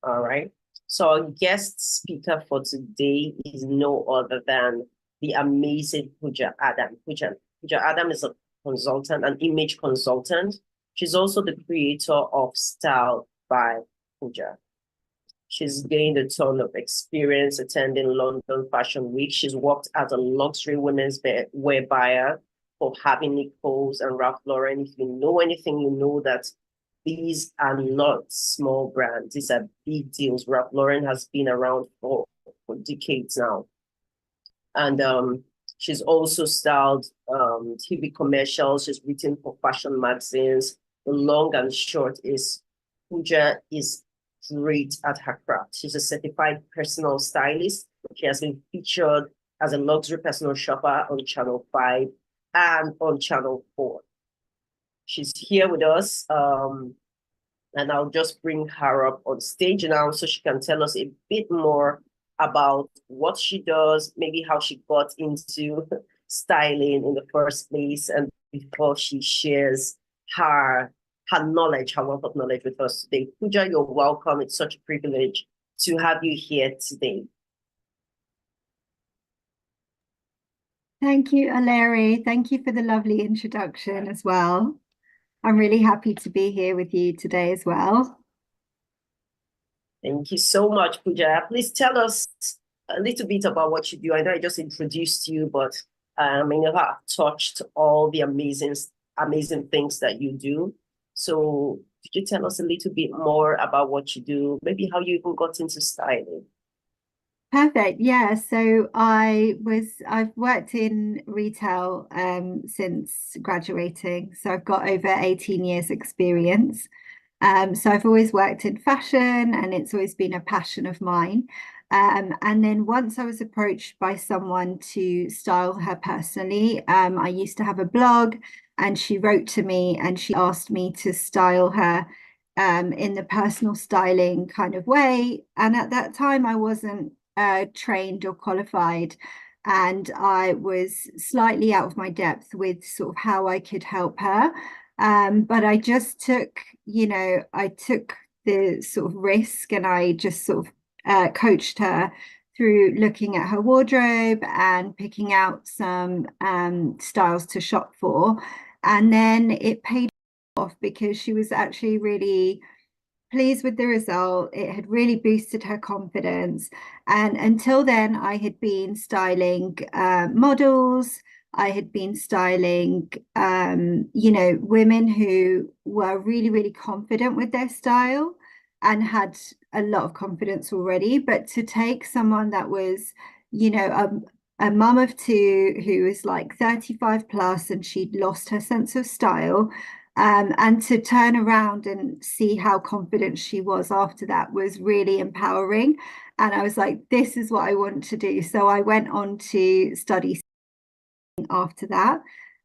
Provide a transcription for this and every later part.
All right. So our guest speaker for today is no other than the amazing Pooja Adam. Pooja Adam is a consultant, an image consultant. She's also the creator of Style by Pooja. She's gained a ton of experience attending London Fashion Week. She's worked as a luxury women's wear buyer for Harvey Nichols and Ralph Lauren. If you know anything, you know that these are not small brands. These are big deals. Ralph Lauren has been around for decades now. And she's also styled TV commercials. She's written for fashion magazines. The long and short is Pooja is great at her craft. She's a certified personal stylist. She has been featured as a luxury personal shopper on Channel 5 and on Channel 4. She's here with us, and I'll just bring her up on stage now so she can tell us a bit more about what she does, maybe how she got into styling in the first place, and before she shares her knowledge, her wealth of knowledge with us today. Pooja, you're welcome. It's such a privilege to have you here today. Thank you, Olere. Thank you for the lovely introduction as well. I'm really happy to be here with you today as well. Thank you so much, Pooja. Please tell us a little bit about what you do. I know I just introduced you, but I mean, I've touched all the amazing things that you do. So could you tell us a little bit more about what you do, maybe how you even got into styling? Perfect. Yeah. So I've worked in retail since graduating. So I've got over 18 years experience. So I've always worked in fashion and it's always been a passion of mine. And then once I was approached by someone to style her personally, I used to have a blog and she wrote to me and she asked me to style her in the personal styling kind of way. And at that time, I wasn't trained or qualified. And I was slightly out of my depth with sort of how I could help her. But I just took, I took the sort of risk and I just sort of coached her through looking at her wardrobe and picking out some styles to shop for. And then it paid off because she was actually really pleased with the result. It had really boosted her confidence. And until then, I had been styling models. I had been styling, women who were really, really confident with their style and had a lot of confidence already. But to take someone that was, a mum of two who was like 35 plus and she'd lost her sense of style, and to turn around and see how confident she was after that was really empowering. And I was like, this is what I want to do. So I went on to study after that.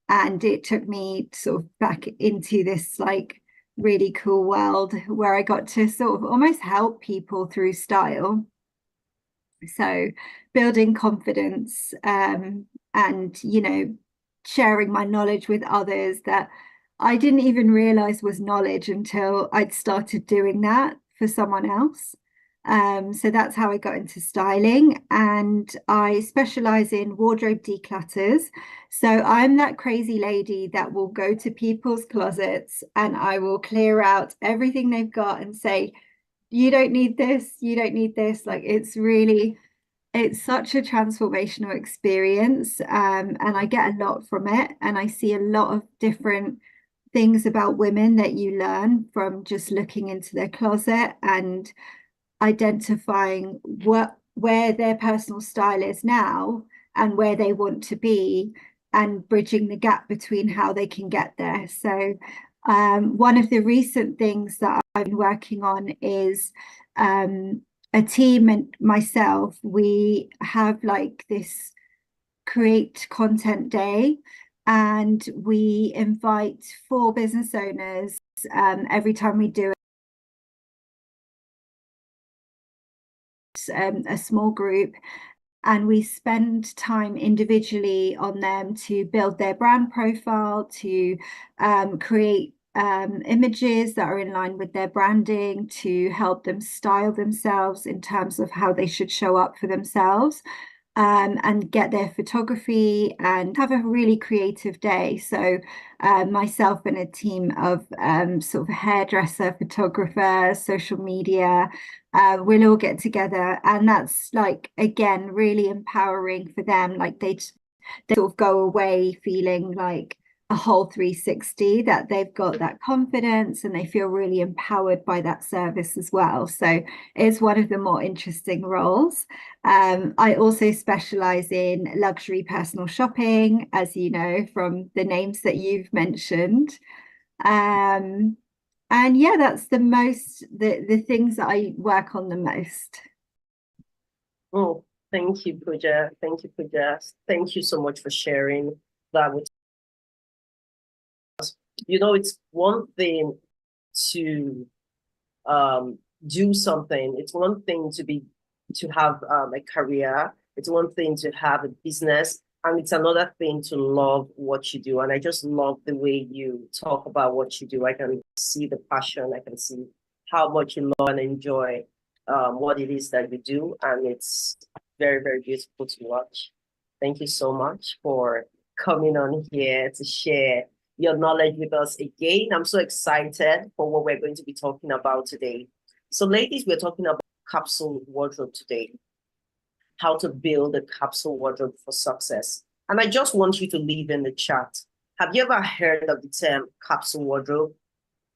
And it took me sort of back into this like really cool world where I got to sort of almost help people through style. So building confidence, and, sharing my knowledge with others that I didn't even realize was knowledge until I'd started doing that for someone else. So that's how I got into styling, and I specialize in wardrobe declutters. So I'm that crazy lady that will go to people's closets and I will clear out everything they've got and say, you don't need this, you don't need this. Like it's such a transformational experience, and I get a lot from it, and I see a lot of different things about women that you learn from just looking into their closet and identifying where their personal style is now and where they want to be, and bridging the gap between how they can get there. So one of the recent things that I've been working on is a team and myself, we have like this create content day, and we invite 4 business owners every time we do it, a small group, and we spend time individually on them to build their brand profile, to create images that are in line with their branding to help them style themselves in terms of how they should show up for themselves, and get their photography and have a really creative day. So myself and a team of sort of hairdresser, photographer, social media, we'll all get together, and that's like, again, really empowering for them. Like they sort of go away feeling like a whole 360, that they've got that confidence and they feel really empowered by that service as well. So it's one of the more interesting roles. I also specialize in luxury personal shopping, as you know from the names that you've mentioned. And yeah, that's the things that I work on the most. Oh, thank you, Pooja. Thank you, Pooja. Thank you so much for sharing that with us. It's one thing to do something. It's one thing to have a career. It's one thing to have a business, and it's another thing to love what you do. And I just love the way you talk about what you do. I can see the passion. I can see how much you love and enjoy what it is that you do, and it's very, very beautiful to watch. Thank you so much for coming on here to share your knowledge with us again. I'm so excited for what we're going to be talking about today. So, ladies, we're talking about capsule wardrobe today, how to build a capsule wardrobe for success. And I just want you to leave in the chat. Have you ever heard of the term capsule wardrobe?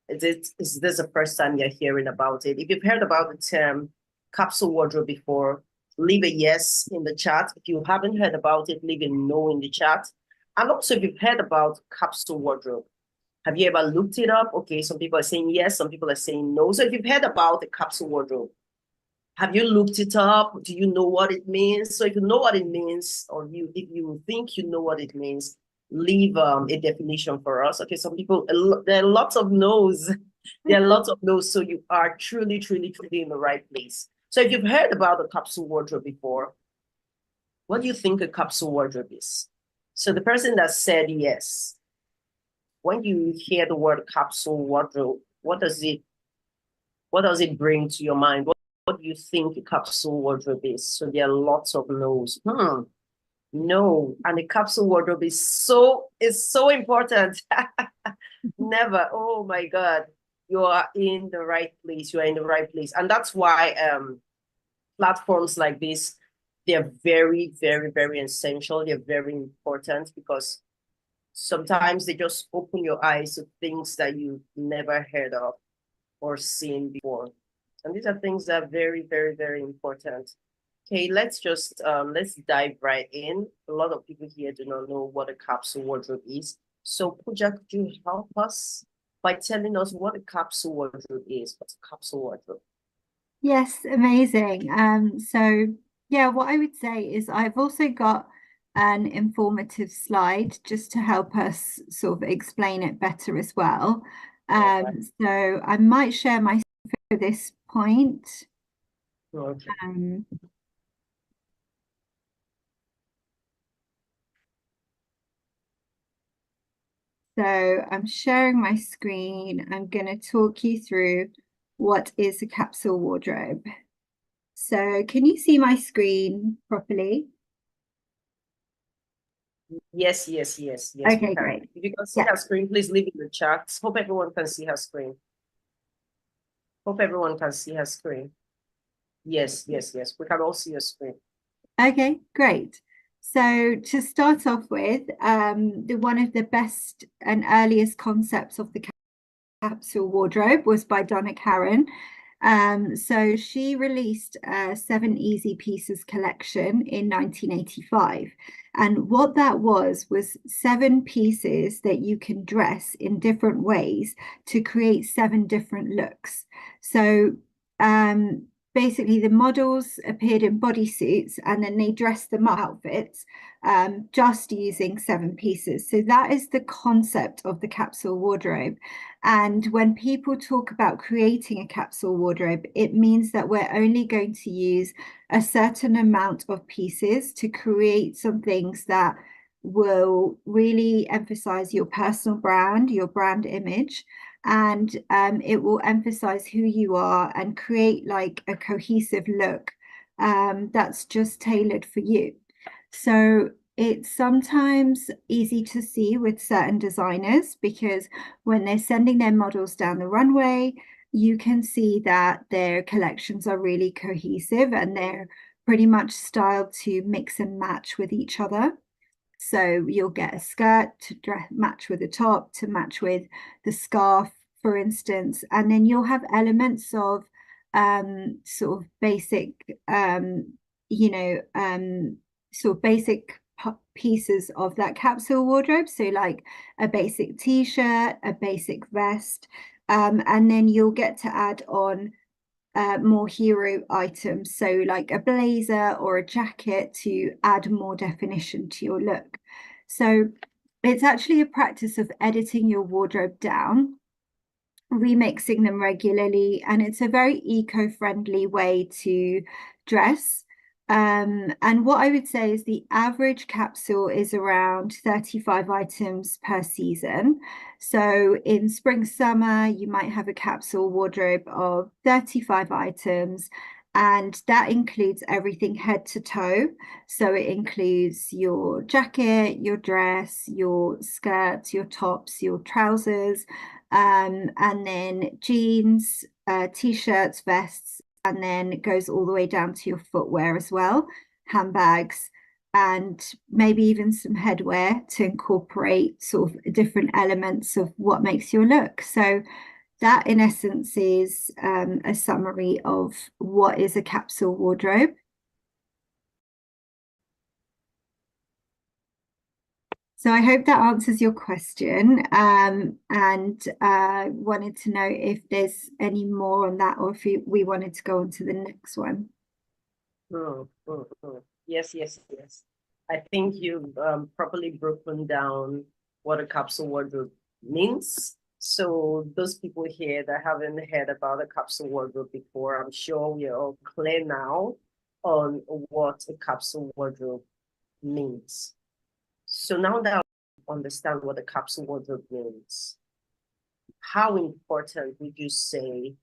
Is this the first time you're hearing about it? If you've heard about the term capsule wardrobe before, leave a yes in the chat. If you haven't heard about it, leave a no in the chat. And also, if you've heard about capsule wardrobe, have you ever looked it up? Okay, some people are saying yes, some people are saying no. So if you've heard about the capsule wardrobe, have you looked it up? Do you know what it means? So if you know what it means, or if you think you know what it means, leave a definition for us. Okay, some people, there are lots of no's. There are lots of no's. So you are truly, truly, truly in the right place. So if you've heard about the capsule wardrobe before, what do you think a capsule wardrobe is? So the person that said yes, when you hear the word capsule wardrobe, what does it bring to your mind? What do you think a capsule wardrobe is? So there are lots of no's. No, and the capsule wardrobe is so important. Never. Oh my God, you are in the right place. You are in the right place, and that's why platforms like this, they're very, very, very essential. They're very important because sometimes they just open your eyes to things that you've never heard of or seen before. And these are things that are very, very, very important. Okay, let's dive right in. A lot of people here do not know what a capsule wardrobe is. So Pooja, could you help us by telling us what a capsule wardrobe is? What's a capsule wardrobe? Yes, amazing. So yeah, what I would say is I've also got an informative slide just to help us sort of explain it better as well. Okay. So I might share my screen for this point. Okay. So I'm sharing my screen. I'm going to talk you through what is a capsule wardrobe. So can you see my screen properly? Yes, we Okay, can. great. If you can see Yeah. her screen, please leave it in the chat. Hope everyone can see her screen. Hope everyone can see her screen. Yes. We can all see your screen. Okay, great. So to start off with, one of the best and earliest concepts of the capsule wardrobe was by Donna Karan. So she released a 7 Easy Pieces collection in 1985. And what that was 7 pieces that you can dress in different ways to create 7 different looks. So basically the models appeared in bodysuits and then they dressed them up outfits just using 7 pieces. So that is the concept of the capsule wardrobe. And when people talk about creating a capsule wardrobe, it means that we're only going to use a certain amount of pieces to create some things that will really emphasize your personal brand, your brand image, and it will emphasize who you are and create like a cohesive look that's just tailored for you. So it's sometimes easy to see with certain designers because when they're sending their models down the runway, you can see that their collections are really cohesive and they're pretty much styled to mix and match with each other. So you'll get a skirt to match with the top, to match with the scarf, for instance, and then you'll have elements of sort of basic, you know, sort of basic pieces of that capsule wardrobe. So like a basic t-shirt, a basic vest, and then you'll get to add on more hero items, so like a blazer or a jacket to add more definition to your look. So it's actually a practice of editing your wardrobe down, remixing them regularly, and it's a very eco-friendly way to dress. And what I would say is the average capsule is around 35 items per season. So in spring, summer, you might have a capsule wardrobe of 35 items, and that includes everything head to toe. So it includes your jacket, your dress, your skirts, your tops, your trousers, and then jeans, t-shirts, vests, and then it goes all the way down to your footwear as well, handbags, and maybe even some headwear to incorporate sort of different elements of what makes your look. So that in essence is a summary of what is a capsule wardrobe. So I hope that answers your question, and wanted to know if there's any more on that, or if we wanted to go on to the next one. Yes. I think you've properly broken down what a capsule wardrobe means. So those people here that haven't heard about a capsule wardrobe before, I'm sure we're all clear now on what a capsule wardrobe means. So now that I understand what a capsule wardrobe means, how important would you say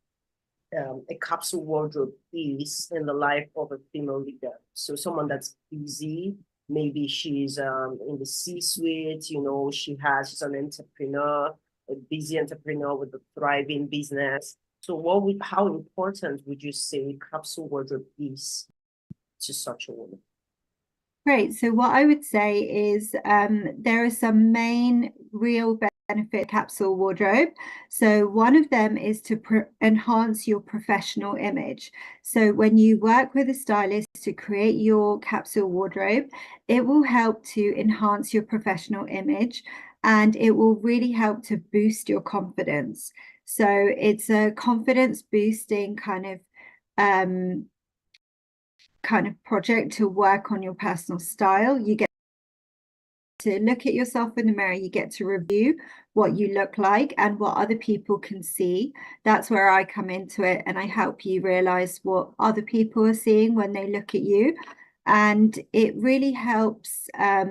a capsule wardrobe is in the life of a female leader? So someone that's busy, maybe she's in the C-suite, you know, she's an entrepreneur, a busy entrepreneur with a thriving business. So how important would you say capsule wardrobe is to such a woman? Great. So what I would say is there are some main real benefit capsule wardrobe. So one of them is to enhance your professional image. So when you work with a stylist to create your capsule wardrobe, it will help to enhance your professional image, and it will really help to boost your confidence. So it's a confidence boosting kind of project to work on your personal style. You get to look at yourself in the mirror, you get to review what you look like and what other people can see. That's where I come into it, and I help you realize what other people are seeing when they look at you. And it really helps sort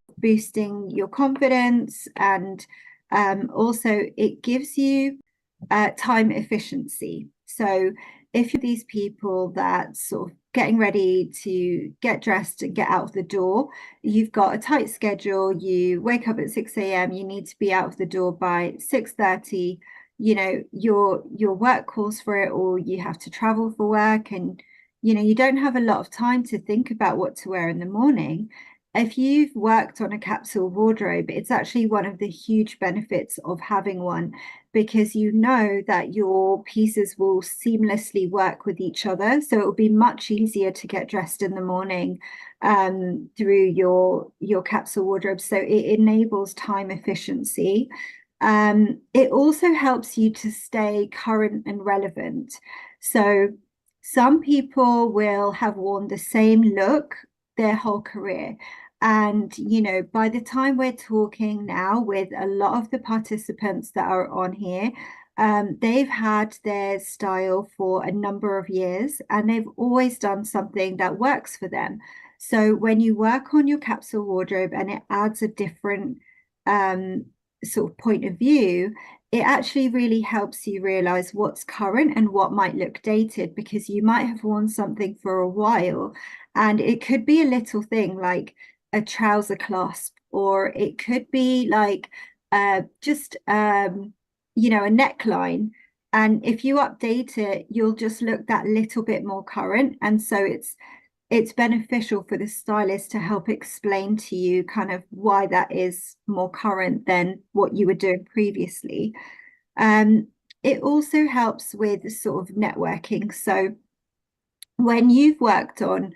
of boosting your confidence, and also it gives you time efficiency. So if you're these people that sort of getting ready to get dressed and get out of the door, you've got a tight schedule, you wake up at 6 a.m., you need to be out of the door by 6:30, you know, your work calls for it, or you have to travel for work, and you know, you don't have a lot of time to think about what to wear in the morning. If you've worked on a capsule wardrobe, it's actually one of the huge benefits of having one, because you know that your pieces will seamlessly work with each other. So it will be much easier to get dressed in the morning through your capsule wardrobe. So it enables time efficiency. It also helps you to stay current and relevant. So some people will have worn the same look their whole career. And, you know, by the time we're talking now with a lot of the participants that are on here, they've had their style for a number of years, and they've always done something that works for them. So when you work on your capsule wardrobe and it adds a different sort of point of view, it actually really helps you realize what's current and what might look dated, because you might have worn something for a while and it could be a little thing like a trouser clasp, or it could be like just you know, a neckline. And if you update it, you'll just look that little bit more current. And so it's beneficial for the stylist to help explain to you kind of why that is more current than what you were doing previously. It also helps with sort of networking. So when you've worked on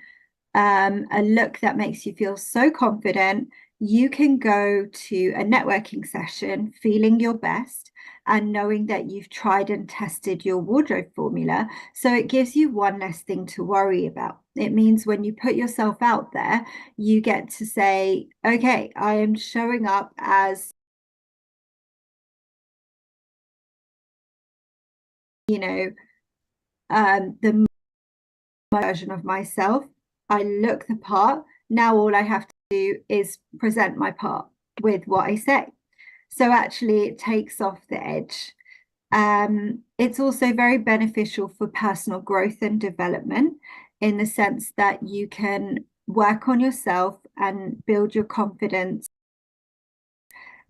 a look that makes you feel so confident, you can go to a networking session feeling your best and knowing that you've tried and tested your wardrobe formula. So it gives you one less thing to worry about. It means when you put yourself out there, you get to say, okay, I am showing up as, you know, the version of myself. I look the part. Now all I have to do is present my part with what I say. So actually it takes off the edge. It's also very beneficial for personal growth and development, in the sense that you can work on yourself and build your confidence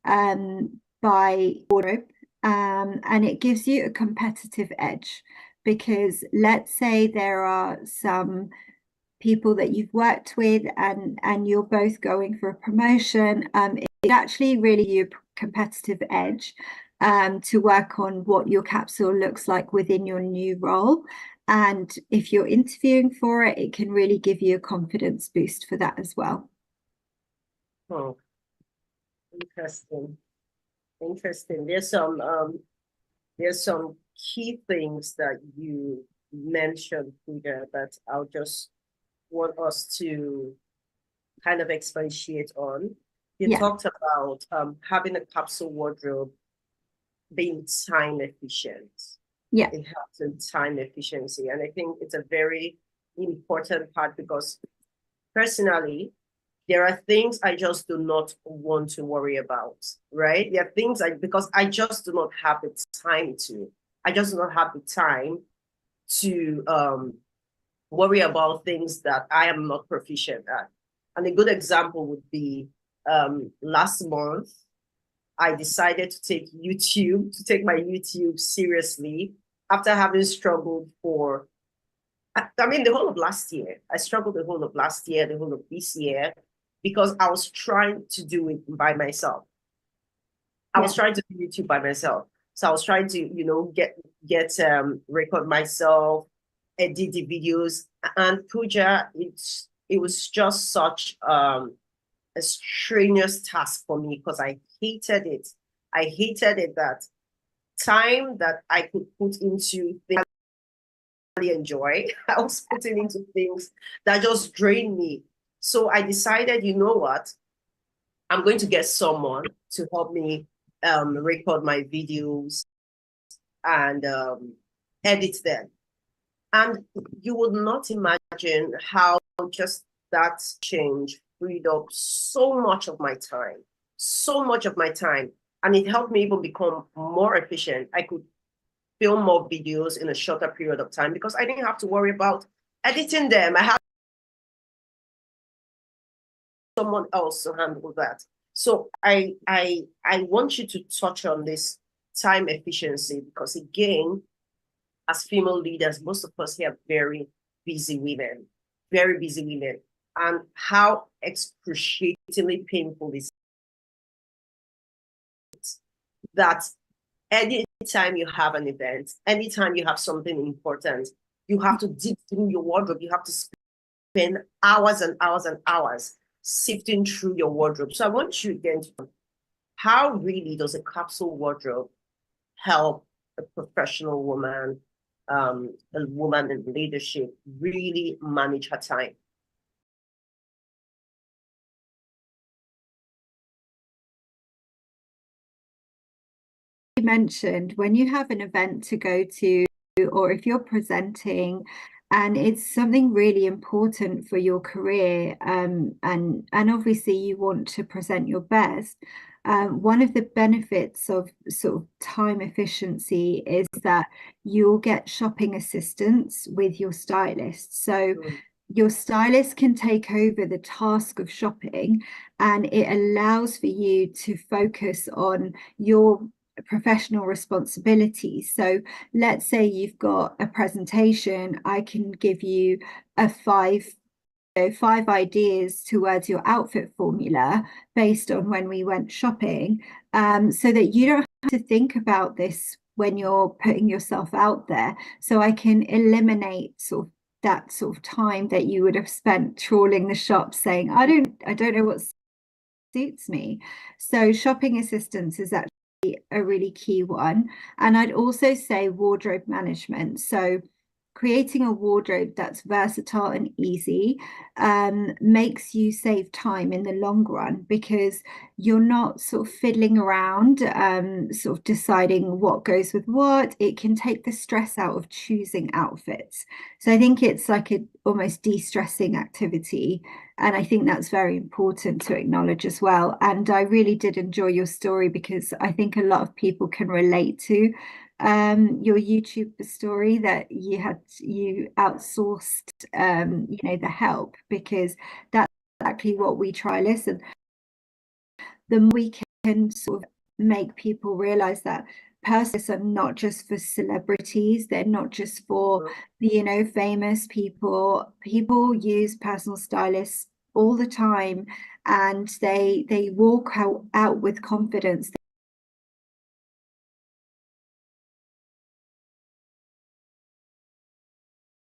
by wardrobe. And it gives you a competitive edge, because let's say there are some people that you've worked with and you're both going for a promotion. It's actually really your competitive edge to work on what your capsule looks like within your new role. And if you're interviewing for it, it can really give you a confidence boost for that as well. Oh, interesting. Interesting. There's some key things that you mentioned, Pooja, that I'll just want us to kind of expatiate on. You Yeah. talked about having a capsule wardrobe being time efficient. Yeah. It helps in time efficiency. And I think it's a very important part, because personally, there are things I just do not want to worry about, right? There are things because I just do not have the time to. I just do not have the time to worry about things that I am not proficient at. And a good example would be last month, I decided to take my YouTube seriously after having struggled for, I mean, the whole of last year. I struggled the whole of last year, the whole of this year, because I was trying to do it by myself. I was trying to do YouTube by myself. So I was trying to, you know, record myself, edit the videos. And Pooja, it was just such a strenuous task for me, because I hated it. I hated it, that time that I could put into things I really enjoy, I was putting into things that just drained me. So I decided, you know what? I'm going to get someone to help me record my videos and edit them. And you would not imagine how just that change freed up so much of my time, so much of my time. And it helped me even become more efficient. I could film more videos in a shorter period of time because I didn't have to worry about editing them. I had someone else to handle that. So I want you to touch on this time efficiency, because again, as female leaders, most of us here are very busy women, and how excruciatingly painful is it that anytime you have an event, anytime you have something important, you have to dig through your wardrobe. You have to spend hours and hours and hours sifting through your wardrobe. So I want you again to, how really does a capsule wardrobe help a professional woman, a woman in leadership, really manage her time? You mentioned when you have an event to go to, or if you're presenting, and it's something really important for your career. And obviously you want to present your best. One of the benefits of sort of time efficiency is that you'll get shopping assistance with your stylist. So your stylist can take over the task of shopping, and it allows for you to focus on your professional responsibilities. So let's say you've got a presentation, I can give you a five ideas towards your outfit formula based on when we went shopping, so that you don't have to think about this when you're putting yourself out there. So I can eliminate sort of that sort of time that you would have spent trawling the shops saying, I don't know what suits me. So shopping assistance is actually a really key one. And I'd also say wardrobe management. So creating a wardrobe that's versatile and easy makes you save time in the long run, because you're not sort of fiddling around, sort of deciding what goes with what. It can take the stress out of choosing outfits. So I think it's like a almost de-stressing activity. And I think that's very important to acknowledge as well. And I really did enjoy your story, because I think a lot of people can relate to your YouTube story, that you outsourced the help, because that's exactly what we try. Listen, the more we can sort of make people realize that persons are not just for celebrities, they're not just for the famous people. People use personal stylists all the time, and they walk out with confidence.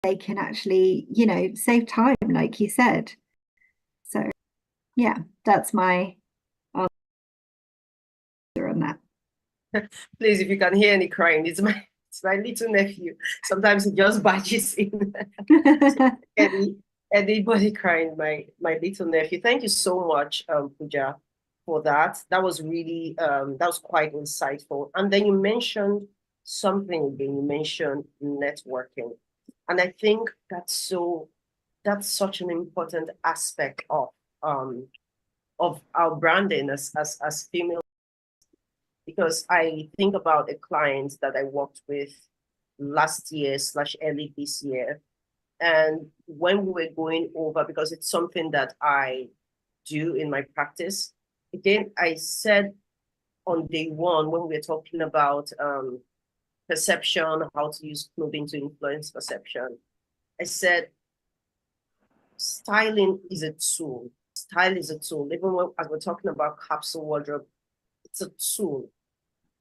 They can actually, save time, like you said. So yeah, that's my answer on that. Please, if you can hear any crying, it's my little nephew. Sometimes he just barges in. So anybody crying, my little nephew. Thank you so much, Pooja, for that. That was really that was quite insightful. And then you mentioned something again. You mentioned networking, and I think that's such an important aspect of our branding as female, because I think about a client that I worked with last year / early this year. And when we were going over, because it's something that I do in my practice, again, I said on day one, when we were talking about perception, how to use clothing to influence perception, I said, styling is a tool. Style is a tool. Even when, as we're talking about capsule wardrobe, it's a tool.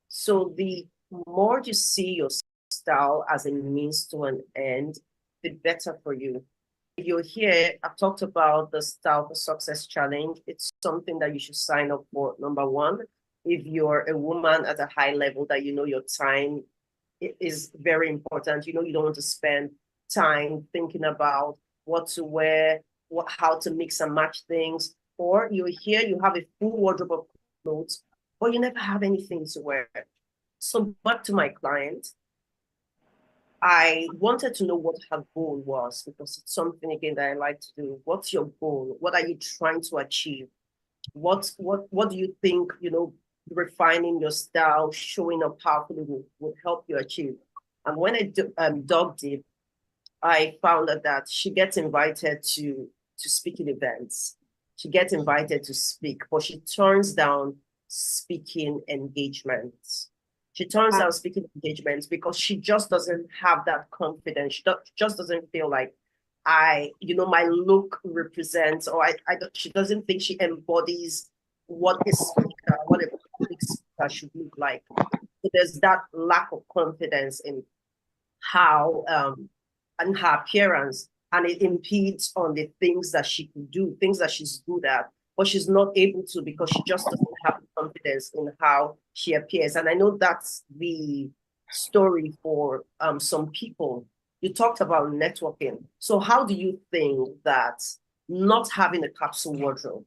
So the more you see your style as a means to an end, the better for you. If you're here, I've talked about the Style for Success Challenge. It's something that you should sign up for, number one. If you're a woman at a high level, that you know your time is very important. You don't want to spend time thinking about what to wear, how to mix and match things. Or you're here, you have a full wardrobe of clothes, but you never have anything to wear. So back to my client, I wanted to know what her goal was, because it's something, again, that I like to do. What's your goal? What are you trying to achieve? What do you think, refining your style, showing up powerfully would help you achieve? And when I dug deep, I found that she gets invited to speaking events. She gets invited to speak, but she turns down speaking engagements. She turns down speaking engagements because she just doesn't have that confidence. She just doesn't feel like my look represents, or she doesn't think she embodies what a public speaker should look like. So there's that lack of confidence in how and her appearance, and it impedes on the things that she can do, things that she's good at, but she's not able to because she just doesn't have confidence in how she appears. And I know that's the story for some people. You talked about networking. So how do you think that not having a capsule wardrobe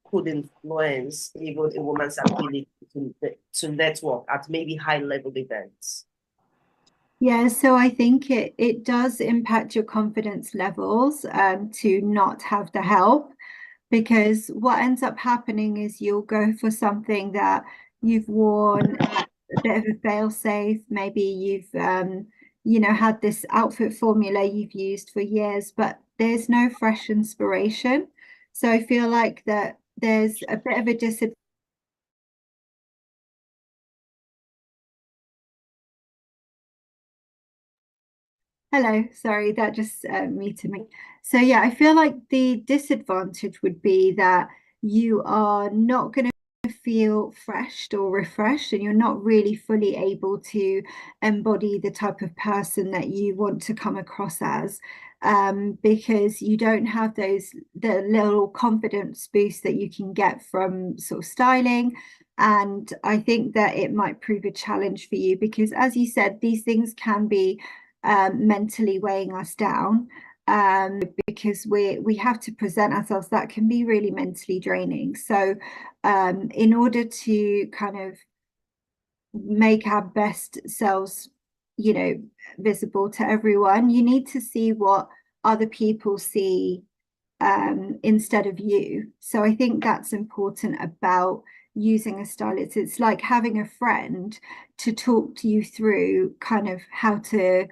could influence even a woman's ability to network at maybe high-level events? Yeah, so I think it does impact your confidence levels to not have the help, because what ends up happening is you'll go for something that you've worn a bit of a fail safe. Maybe you've had this outfit formula you've used for years, but there's no fresh inspiration. So I feel like that there's a bit of a disadvantage. Hello, sorry, that just muted me. So yeah, I feel like the disadvantage would be that you are not going to feel freshed or refreshed, and you're not really fully able to embody the type of person that you want to come across as, because you don't have the little confidence boost that you can get from sort of styling. And I think that it might prove a challenge for you because, as you said, these things can be mentally weighing us down, because we have to present ourselves. That can be really mentally draining. So in order to kind of make our best selves, visible to everyone, you need to see what other people see instead of you. So I think that's important about using a stylist. It's like having a friend to talk to you through kind of how to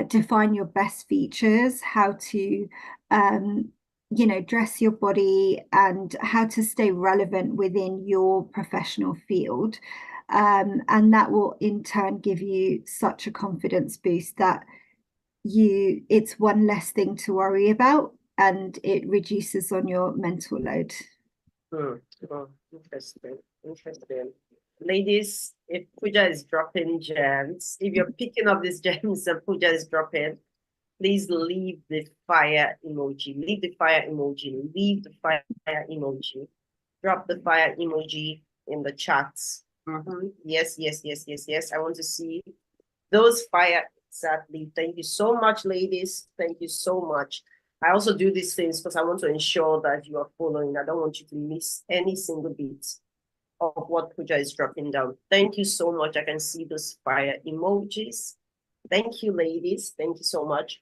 define your best features, how to dress your body, and how to stay relevant within your professional field. And that will in turn give you such a confidence boost that it's one less thing to worry about, and it reduces on your mental load. Oh, interesting. Interesting. Ladies, if Pooja is dropping gems, if you're picking up these gems and Pooja is dropping, please leave the fire emoji. Leave the fire emoji. Leave the fire emoji. Drop the fire emoji in the chats. Yes, yes, yes, yes, yes. I want to see those fire. Exactly. Thank you so much, ladies. Thank you so much. I also do these things because I want to ensure that you are following. I don't want you to miss any single bit of what Pooja is dropping down. Thank you so much. I can see those fire emojis. Thank you, ladies. Thank you so much.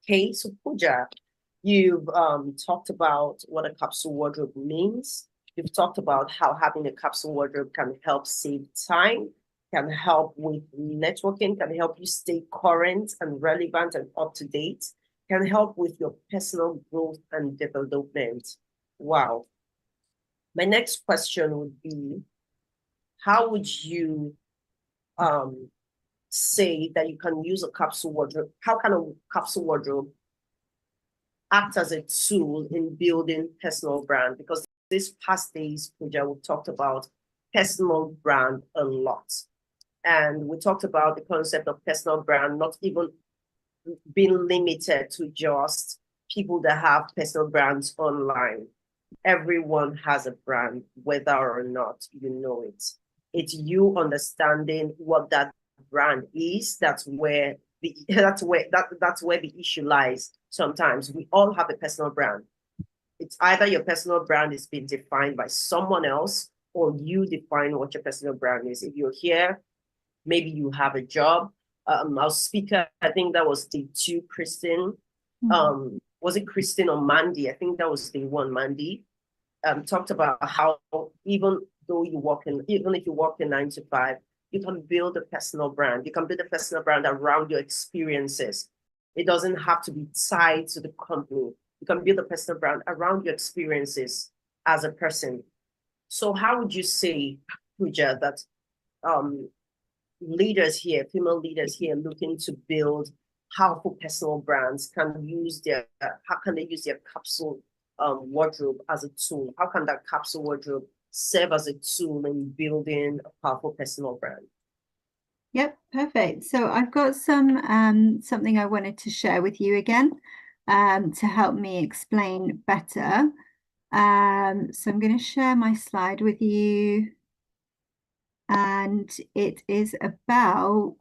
Okay, so Pooja, you've talked about what a capsule wardrobe means. You've talked about how having a capsule wardrobe can help save time, can help with networking, can help you stay current and relevant and up to date, can help with your personal growth and development. Wow. My next question would be, how would you say that you can use a capsule wardrobe? How can a capsule wardrobe act as a tool in building personal brand? Because these past days, Pooja, we talked about personal brand a lot. And we talked about the concept of personal brand not even being limited to just people that have personal brands online. Everyone has a brand, whether or not you know it. It's you understanding what that brand is. That's where that's where the issue lies. Sometimes we all have a personal brand. It's either your personal brand is being defined by someone else, or you define what your personal brand is. If you're here, maybe you have a job. Our speaker, I think that was day 2, Kristen. Was it Kristen or Mandy? I think that was day 1, Mandy. Talked about how even if you work in 9 to 5, you can build a personal brand. You can build a personal brand around your experiences. It doesn't have to be tied to the company. You can build a personal brand around your experiences as a person. So how would you say, Pooja, that leaders here, female leaders here looking to build powerful personal brands how can they use their capsule wardrobe as a tool? How can that capsule wardrobe serve as a tool in building a powerful personal brand? Yep, perfect. So I've got something I wanted to share with you again, to help me explain better. So I'm going to share my slide with you, and it is about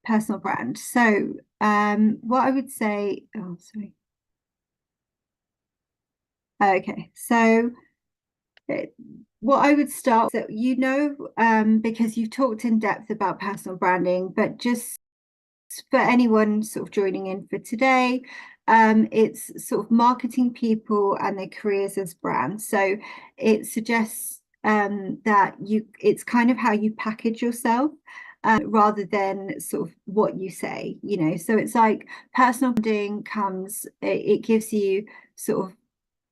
personal brand. So what I would say, oh, sorry. Okay, so what I would start with, because you've talked in depth about personal branding, but just for anyone sort of joining in for today, it's sort of marketing people and their careers as brands. So it suggests that it's kind of how you package yourself. Rather than sort of what you say, so it's like personal branding it gives you sort of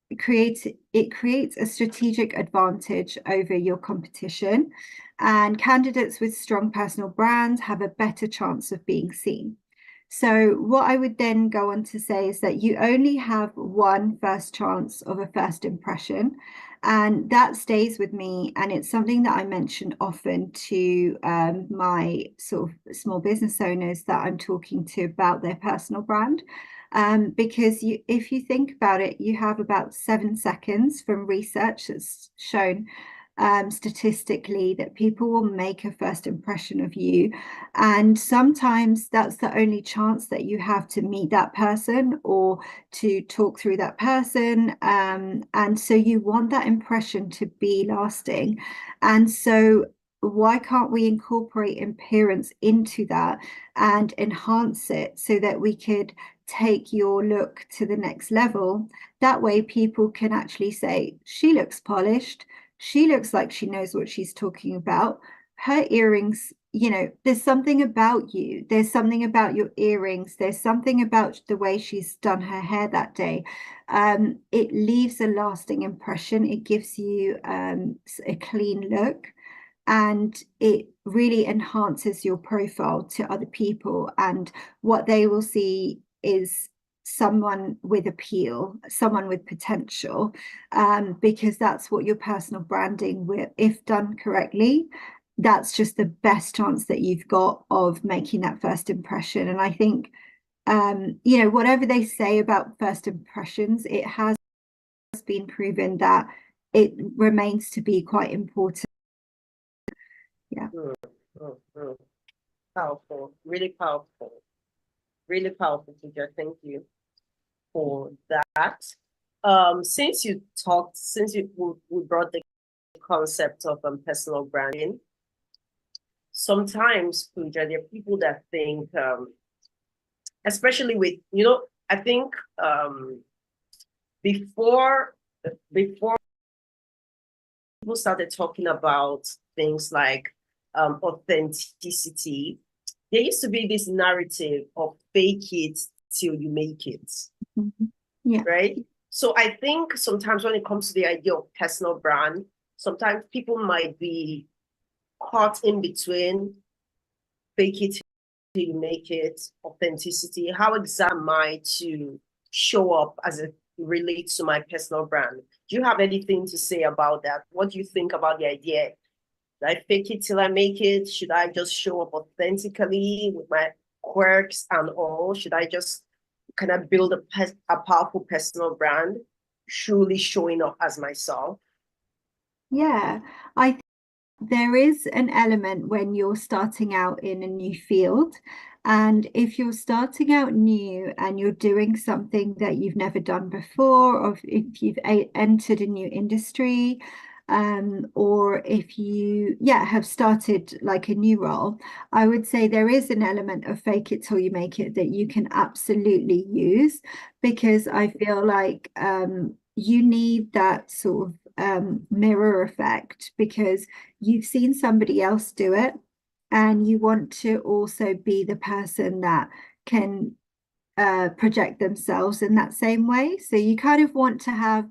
it creates a strategic advantage over your competition, and candidates with strong personal brands have a better chance of being seen. So what I would then go on to say is that you only have one first chance of a first impression, and that stays with me. And it's something that I mention often to my sort of small business owners that I'm talking to about their personal brand. Because if you think about it, you have about 7 seconds from research that's shown statistically that people will make a first impression of you. And sometimes that's the only chance that you have to meet that person or to talk through that person. And so you want that impression to be lasting. And so why can't we incorporate appearance into that and enhance it so that we could take your look to the next level? That way people can actually say, she looks polished, she looks like she knows what she's talking about. Her earrings, there's something about you. There's something about your earrings. There's something about the way she's done her hair that day. It leaves a lasting impression. It gives you a clean look, and it really enhances your profile to other people. And what they will see is someone with appeal, someone with potential, because that's what your personal branding will, if done correctly, that's just the best chance that you've got of making that first impression. And I think, whatever they say about first impressions, it has been proven that it remains to be quite important. Yeah. Powerful, really powerful, teacher. Thank you for that. Since we brought the concept of personal branding, sometimes, Pooja, there are people that think, especially with, I think before people started talking about things like authenticity, there used to be this narrative of fake it till you make it. Mm-hmm. Yeah. Right? So I think sometimes when it comes to the idea of personal brand, sometimes people might be caught in between fake it till you make it, authenticity. How exactly am I to show up as it relates to my personal brand? Do you have anything to say about that? What do you think about the idea? Should I fake it till I make it? Should I just show up authentically with my quirks and all? Should I just kind of build a powerful personal brand, truly showing up as myself? Yeah, I think there is an element when you're starting out in a new field. And if you're starting out new and you're doing something that you've never done before, or if you've entered a new industry, or if you have started like a new role, I would say there is an element of fake it till you make it that you can absolutely use, because I feel like you need that sort of mirror effect, because you've seen somebody else do it and you want to also be the person that can project themselves in that same way. So you kind of want to have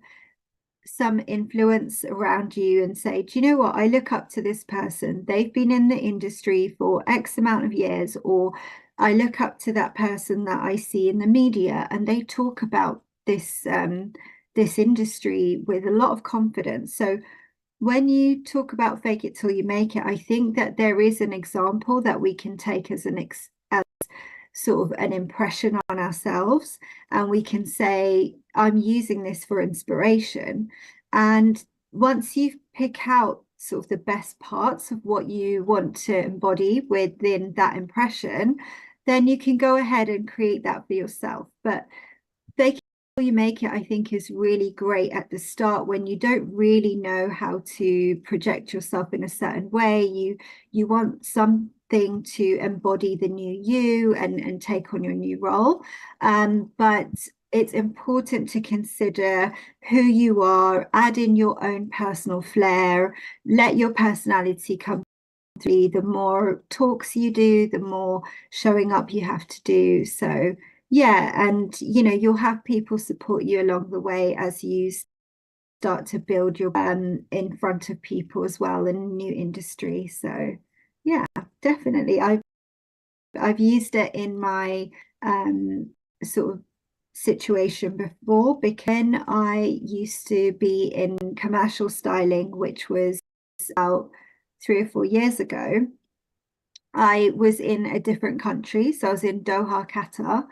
some influence around you and say, do you know what? I look up to this person. They've been in the industry for X amount of years, or I look up to that person that I see in the media and they talk about this this industry with a lot of confidence. So when you talk about fake it till you make it, I think that there is an example that we can take as sort of an impression on ourselves, and we can say, I'm using this for inspiration. And once you pick out sort of the best parts of what you want to embody within that impression, then you can go ahead and create that for yourself. But fake you make it, I think, is really great at the start when you don't really know how to project yourself in a certain way. You want something to embody the new you and take on your new role. But it's important to consider who you are, add in your own personal flair, let your personality come through. The more talks you do, the more showing up you have to do. So yeah, and you'll have people support you along the way as you start to build your in front of people as well in new industry. So yeah, definitely. I've used it in my sort of situation before, because I used to be in commercial styling, which was about 3 or 4 years ago. I was in a different country, so I was in Doha, Qatar.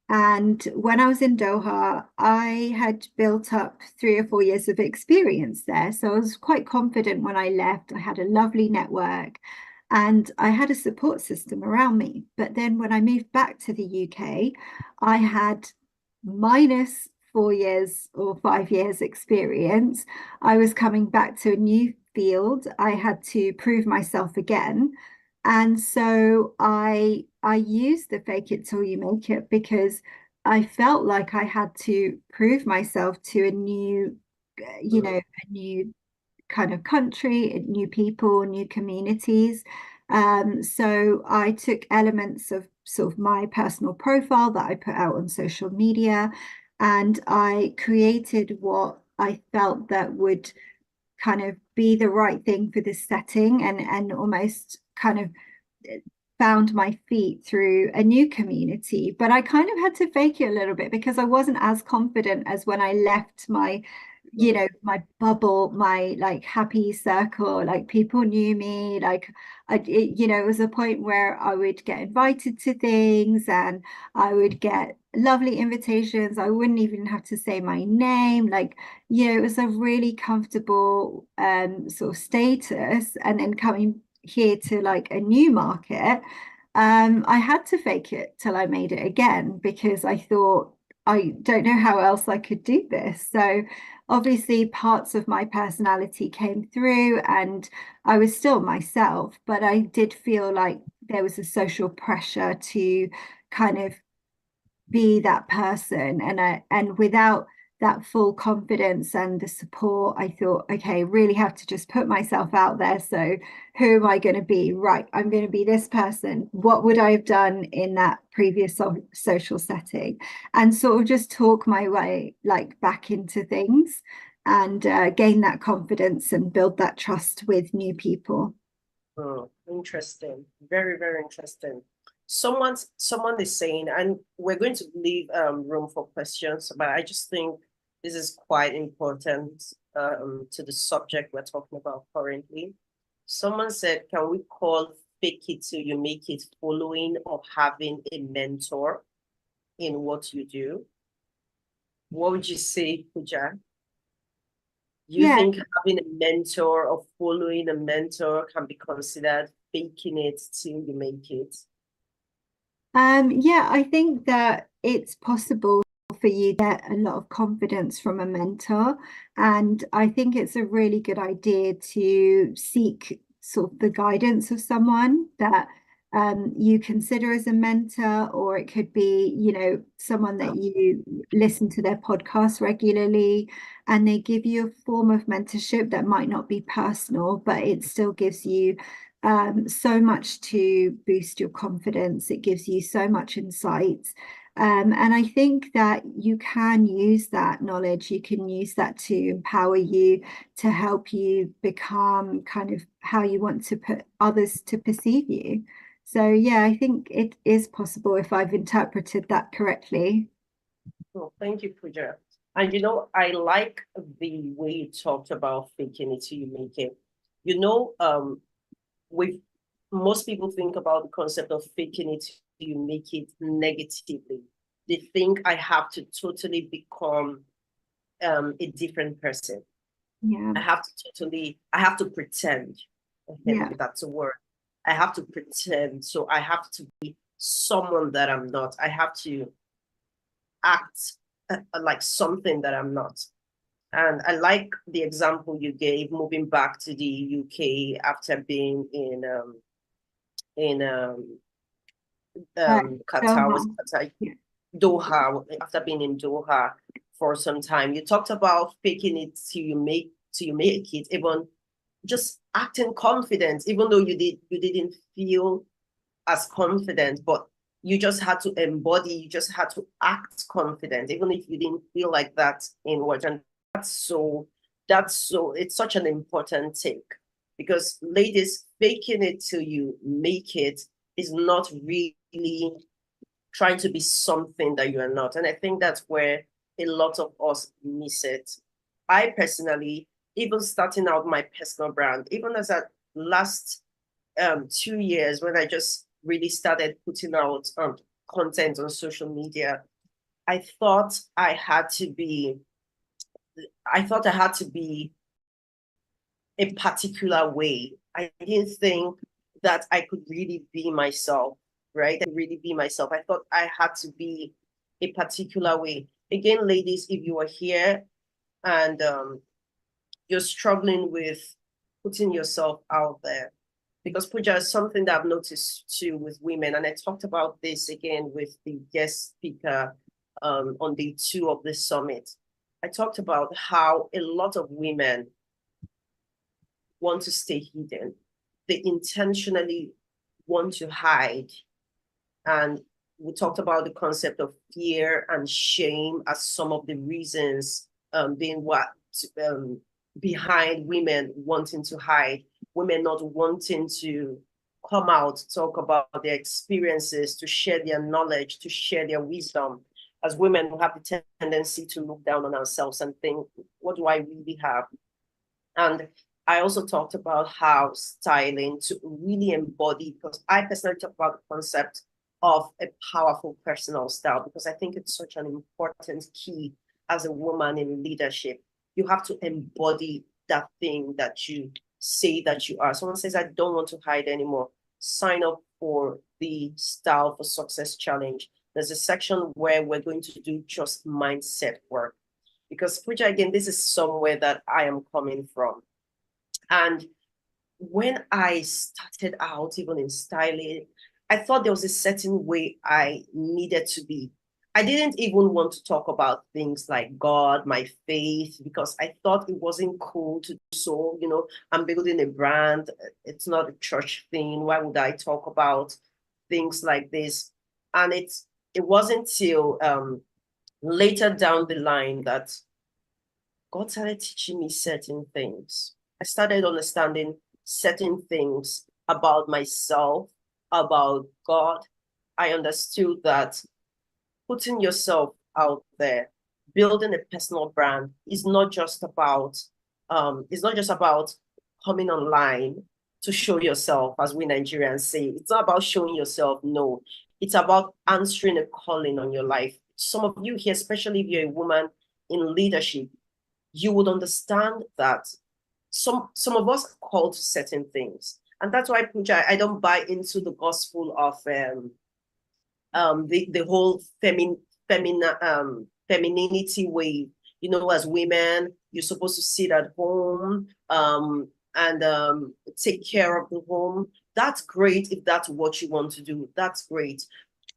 And when I was in Doha, I had built up 3 or 4 years of experience there. So I was quite confident when I left. I had a lovely network and I had a support system around me. But then when I moved back to the UK, I had minus 4 years or 5 years experience. I was coming back to a new field. I had to prove myself again. And so I used the fake it till you make it because I felt like I had to prove myself to a new, a new kind of country, new people, new communities. So I took elements of sort of my personal profile that I put out on social media, and I created what I felt that would kind of be the right thing for this setting, and almost kind of found my feet through a new community. But I kind of had to fake it a little bit because I wasn't as confident as when I left my my bubble, my like happy circle. Like people knew me. Like it was a point where I would get invited to things and I would get lovely invitations. I wouldn't even have to say my name. Like, it was a really comfortable sort of status. And then coming here to like a new market, I had to fake it till I made it again because I thought, I don't know how else I could do this. So obviously parts of my personality came through and I was still myself, but I did feel like there was a social pressure to kind of be that person, and without that full confidence and the support, I thought, okay, really have to just put myself out there. So who am I going to be? Right, I'm going to be this person. What would I have done in that previous social setting? And sort of just talk my way like back into things and gain that confidence and build that trust with new people. Oh, interesting. Very, very interesting. Someone is saying, and we're going to leave room for questions, but I just think this is quite important to the subject we're talking about currently. Someone said, can we call fake it till you make it following or having a mentor in what you do? What would you say, Pooja? You Yeah. think having a mentor or following a mentor can be considered faking it till you make it? Yeah, I think that it's possible for you to get a lot of confidence from a mentor. And I think it's a really good idea to seek sort of the guidance of someone that you consider as a mentor, or it could be, someone that you listen to their podcast regularly and they give you a form of mentorship that might not be personal, but it still gives you so much to boost your confidence. It gives you so much insight. And I think that you can use that knowledge, you can use that to empower you, to help you become kind of how you want to put others to perceive you. So yeah, I think it is possible if I've interpreted that correctly. Oh, thank you, Pooja. And I like the way you talked about faking it till you make it. With most people think about the concept of faking it till you make it negatively. They think I have to totally become a different person. Yeah. I have to pretend. Yeah. That's a word. I have to pretend. So I have to be someone that I'm not. I have to act like something that I'm not. And I like the example you gave, moving back to the UK after being in Qatar, was Doha. Qatar, Yeah. Doha, after being in Doha for some time. You talked about faking it till you make it, even just acting confident, even though you didn't feel as confident, but you just had to embody, you just had to act confident, even if you didn't feel like that in words. And that's so it's such an important take, because ladies, faking it till you make it is not really trying to be something that you are not. And I think that's where a lot of us miss it. I personally, even starting out my personal brand, even as at last 2 years, when I just really started putting out content on social media, I thought I had to be, I thought I had to be a particular way. I didn't think that I could really be myself, right? I could really be myself. I thought I had to be a particular way. Again, ladies, if you are here and you're struggling with putting yourself out there, because Pooja is something that I've noticed too with women, and I talked about this again with the guest speaker on day 2 of this summit. I talked about how a lot of women want to stay hidden. They intentionally want to hide. And we talked about the concept of fear and shame as some of the reasons being what behind women wanting to hide, women not wanting to come out, talk about their experiences, to share their knowledge, to share their wisdom. As women, we have the tendency to look down on ourselves and think, what do I really have? And I also talked about how styling to really embody, because I personally talk about the concept of a powerful personal style, because I think it's such an important key as a woman in leadership. You have to embody that thing that you say that you are. Someone says, I don't want to hide anymore. Sign up for the Style for Success Challenge. There's a section where we're going to do just mindset work. Because, Pooja, again, this is somewhere that I am coming from. And when I started out, even in styling, I thought there was a certain way I needed to be. I didn't even want to talk about things like God, my faith, because I thought it wasn't cool to do so. I'm building a brand. It's not a church thing. Why would I talk about things like this? And it wasn't till later down the line that God started teaching me certain things. I started understanding certain things about myself, about God. I understood that putting yourself out there, building a personal brand is not just about coming online to show yourself, as we Nigerians say. It's not about showing yourself, no. It's about answering a calling on your life. Some of you here, especially if you're a woman in leadership, you would understand that some of us are called to certain things. And that's why, Pooja, I don't buy into the gospel of the whole femininity way. As women, you're supposed to sit at home and take care of the home. That's great if that's what you want to do. That's great.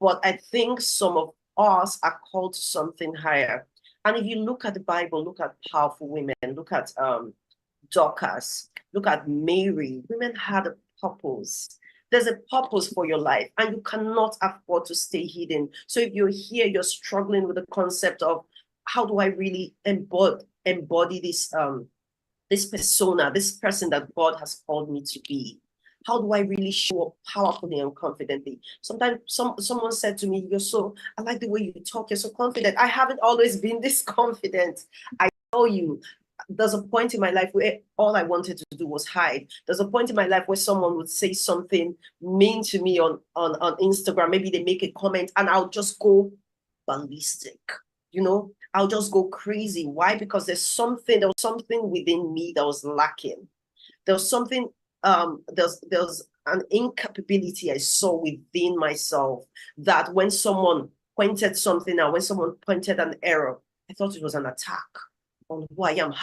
But I think some of us are called to something higher. And if you look at the Bible, look at powerful women, look at Dorcas, look at Mary. Women had a purpose. There's a purpose for your life, and you cannot afford to stay hidden. So if you're here, you're struggling with the concept of how do I really embody this persona, this person that God has called me to be? How do I really show up powerfully and confidently? Sometimes someone said to me, I like the way you talk, you're so confident. I haven't always been this confident. I tell you, there's a point in my life where all I wanted to do was hide. There's a point in my life where someone would say something mean to me on Instagram. Maybe they make a comment and I'll just go ballistic. I'll just go crazy. Why? Because there was something within me that was lacking. There was something, there's an incapability I saw within myself that when someone pointed something out, when someone pointed an error, I thought it was an attack on who I am.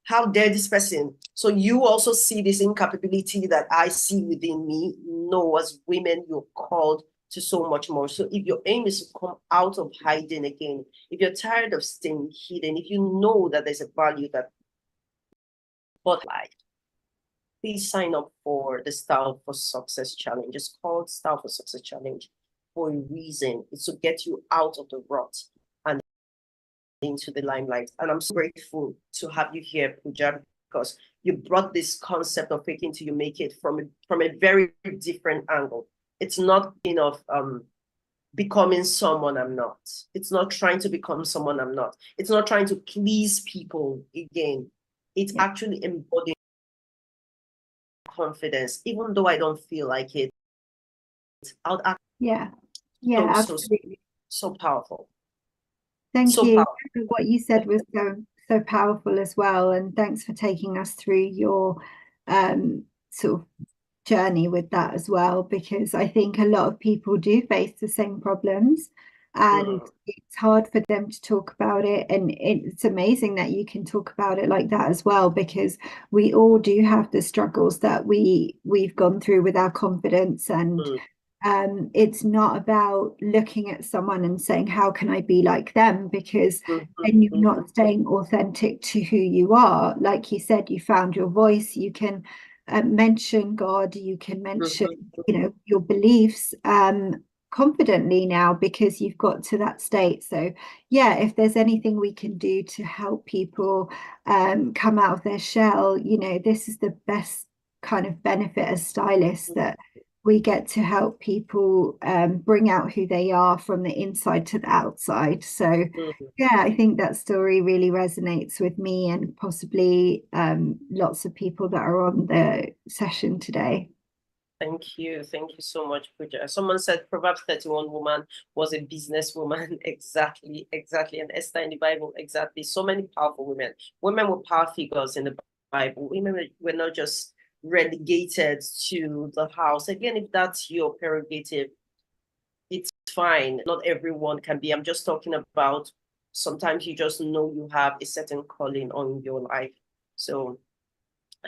How dare this person? So you also see this incapability that I see within me. No, as women, you're called to so much more. So if your aim is to come out of hiding again, if you're tired of staying hidden, if you know that there's a value that spotlight, please sign up for the Style for Success Challenge. It's called Style for Success Challenge for a reason. It's to get you out of the rut and into the limelight. And I'm so grateful to have you here, Pooja, because you brought this concept of fake it till you make it from a very different angle. It's not enough becoming someone I'm not. It's not trying to become someone I'm not. It's not trying to please people again. It's actually embodying confidence, even though I don't feel like it. I'll act Absolutely. So powerful. Thank you. What you said was so powerful as well, and thanks for taking us through your sort of journey with that as well, because I think a lot of people do face the same problems, and it's hard for them to talk about it. And it's amazing that you can talk about it like that as well, because we all do have the struggles that we've gone through with our confidence. And it's not about looking at someone and saying, how can I be like them? Because then you're not staying authentic to who you are. Like you said, you found your voice. You can mention God, you can mention, your beliefs confidently now, because you've got to that state. So yeah, if there's anything we can do to help people come out of their shell, this is the best kind of benefit as stylists, that we get to help people bring out who they are from the inside to the outside. So yeah, I think that story really resonates with me, and possibly lots of people that are on the session today. Thank you so much, Pooja. Someone said Proverbs 31 woman was a businesswoman. Exactly. And Esther in the Bible, exactly. So many powerful women. Women were power figures in the Bible. Women were not just relegated to the house. Again, if that's your prerogative, it's fine. Not everyone can be. I'm just talking about sometimes you just know you have a certain calling on your life. So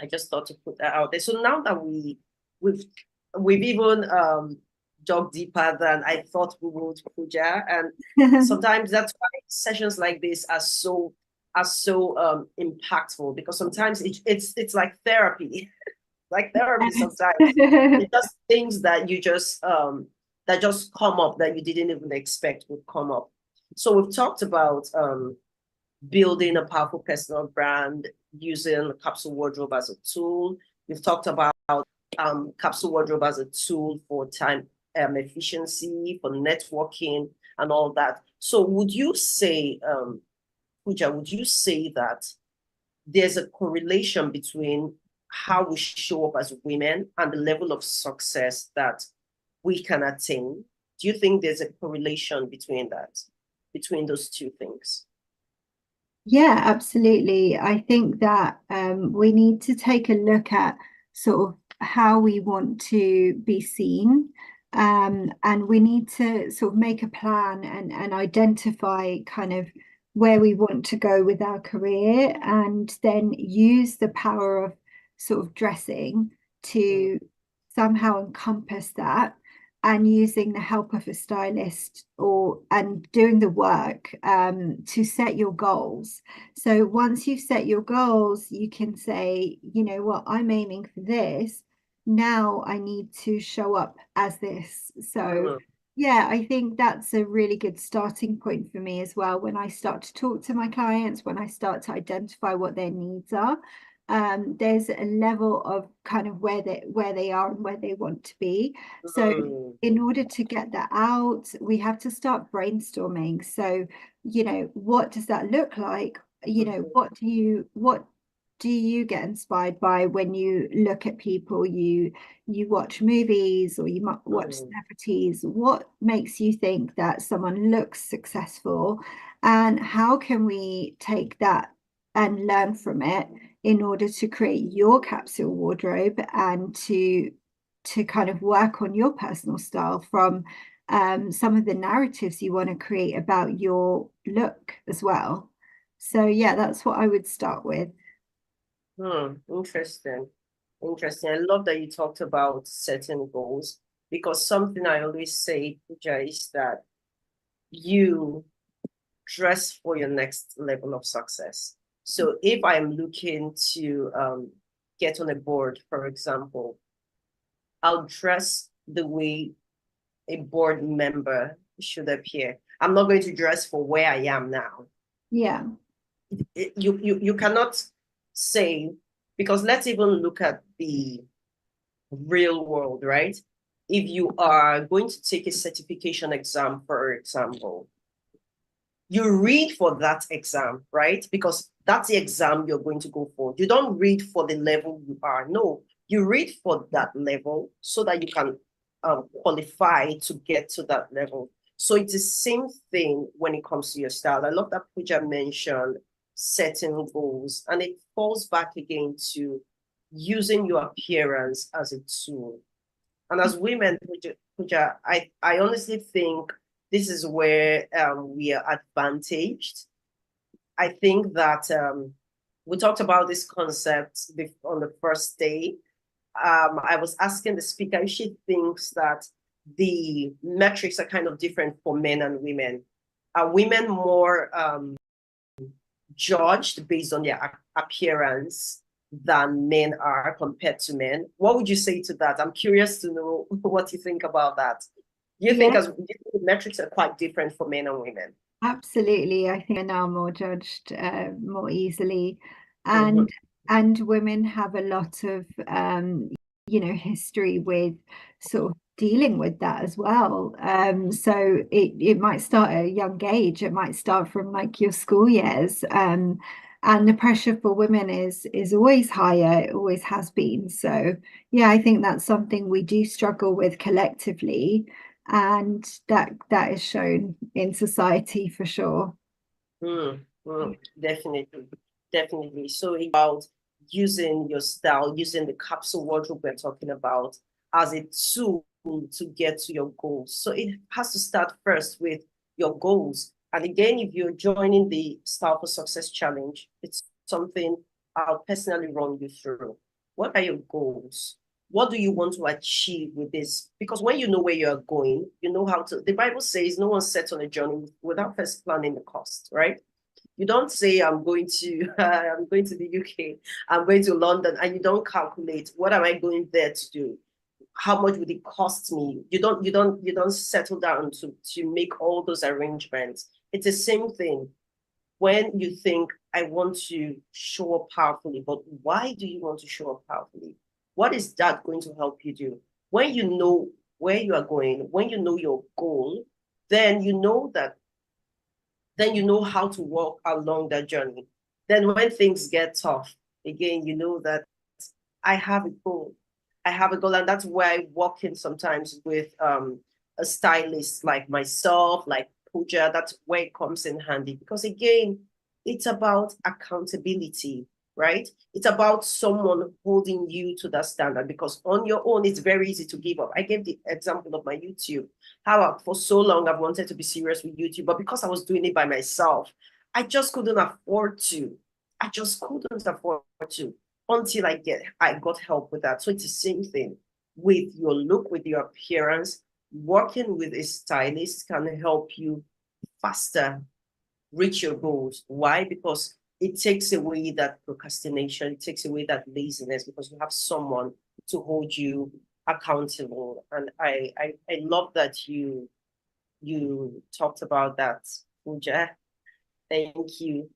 I just thought to put that out there. So now that we've even dug deeper than I thought we would, Pooja, and sometimes that's why sessions like this are so impactful, because sometimes it's like therapy. Like therapy sometimes. It's just things that you just that just come up that you didn't even expect would come up. So we've talked about building a powerful personal brand using Capsule Wardrobe as a tool. We've talked about Capsule Wardrobe as a tool for time efficiency, for networking, and all that. So would you say, Pooja, would you say that there's a correlation between how we show up as women and the level of success that we can attain? Do you think there's a correlation between those two things? Yeah, absolutely. I think that we need to take a look at sort of how we want to be seen. And we need to sort of make a plan and identify kind of where we want to go with our career, and then use the power of sort of dressing to somehow encompass that, and using the help of a stylist and doing the work to set your goals. So once you've set your goals, you can say, you know what, I'm aiming for this. Now I need to show up as this. So yeah, I think that's a really good starting point for me as well. When I start to talk to my clients, when I start to identify what their needs are, there's a level of kind of where they are and where they want to be. So in order to get that out, we have to start brainstorming. So, what does that look like? What do you get inspired by when you look at people? You watch movies, or you might watch celebrities. What makes you think that someone looks successful, and how can we take that and learn from it in order to create your capsule wardrobe, and to kind of work on your personal style from some of the narratives you want to create about your look as well. So yeah, that's what I would start with. Interesting. Interesting. I love that you talked about setting goals, because something I always say, Pooja, is that you dress for your next level of success. So if I'm looking to get on a board, for example, I'll dress the way a board member should appear. I'm not going to dress for where I am now. Yeah. You cannot say, because let's even look at the real world, right? If you are going to take a certification exam, for example, you read for that exam, right? Because that's the exam you're going to go for. You don't read for the level you are. No, you read for that level so that you can qualify to get to that level. So it's the same thing when it comes to your style. I love that Pooja mentioned setting goals, and it falls back again to using your appearance as a tool. And as women, Pooja, I honestly think this is where we are advantaged. I think that we talked about this concept on the first day. I was asking the speaker if she thinks that the metrics are kind of different for men and women. Are women more judged based on their appearance than men are compared to men? What would you say to that? I'm curious to know what you think about that. Do you think the metrics are quite different for men and women? Absolutely. I think men are more judged more easily, and women have a lot of history with sort of dealing with that as well. So it might start at a young age. It might start from like your school years. And the pressure for women is always higher. It always has been. So yeah, I think that's something we do struggle with collectively, and that is shown in society for sure. Definitely, definitely. So it's about using your style, using the capsule wardrobe we're talking about as a tool to get to your goals. So it has to start first with your goals. And again, if you're joining the Style for Success Challenge, it's something I'll personally run you through. What are your goals? What do you want to achieve with this? Because when you know where you're going, you know how to. The Bible says no one sets on a journey without first planning the cost, right? You don't say I'm going to the UK, I'm going to London, and you don't calculate what am I going there to do? How much would it cost me? You don't settle down to make all those arrangements. It's the same thing when you think I want to show up powerfully, but why do you want to show up powerfully? What is that going to help you do? When you know where you are going, when you know your goal, then you know how to walk along that journey. Then when things get tough, again, you know that I have a goal. I have a goal, and that's where I walk in sometimes with a stylist like myself, like Pooja. That's where it comes in handy, because again, it's about accountability, right? It's about someone holding you to that standard, because on your own, it's very easy to give up. I gave the example of my YouTube. How for so long I've wanted to be serious with YouTube, but because I was doing it by myself, I just couldn't afford to. I just couldn't afford to until I got help with that. So it's the same thing with your look, with your appearance. Working with a stylist can help you faster reach your goals. Why? Because it takes away that procrastination, it takes away that laziness, because you have someone to hold you accountable. And I love that you talked about that, Pooja. Thank you.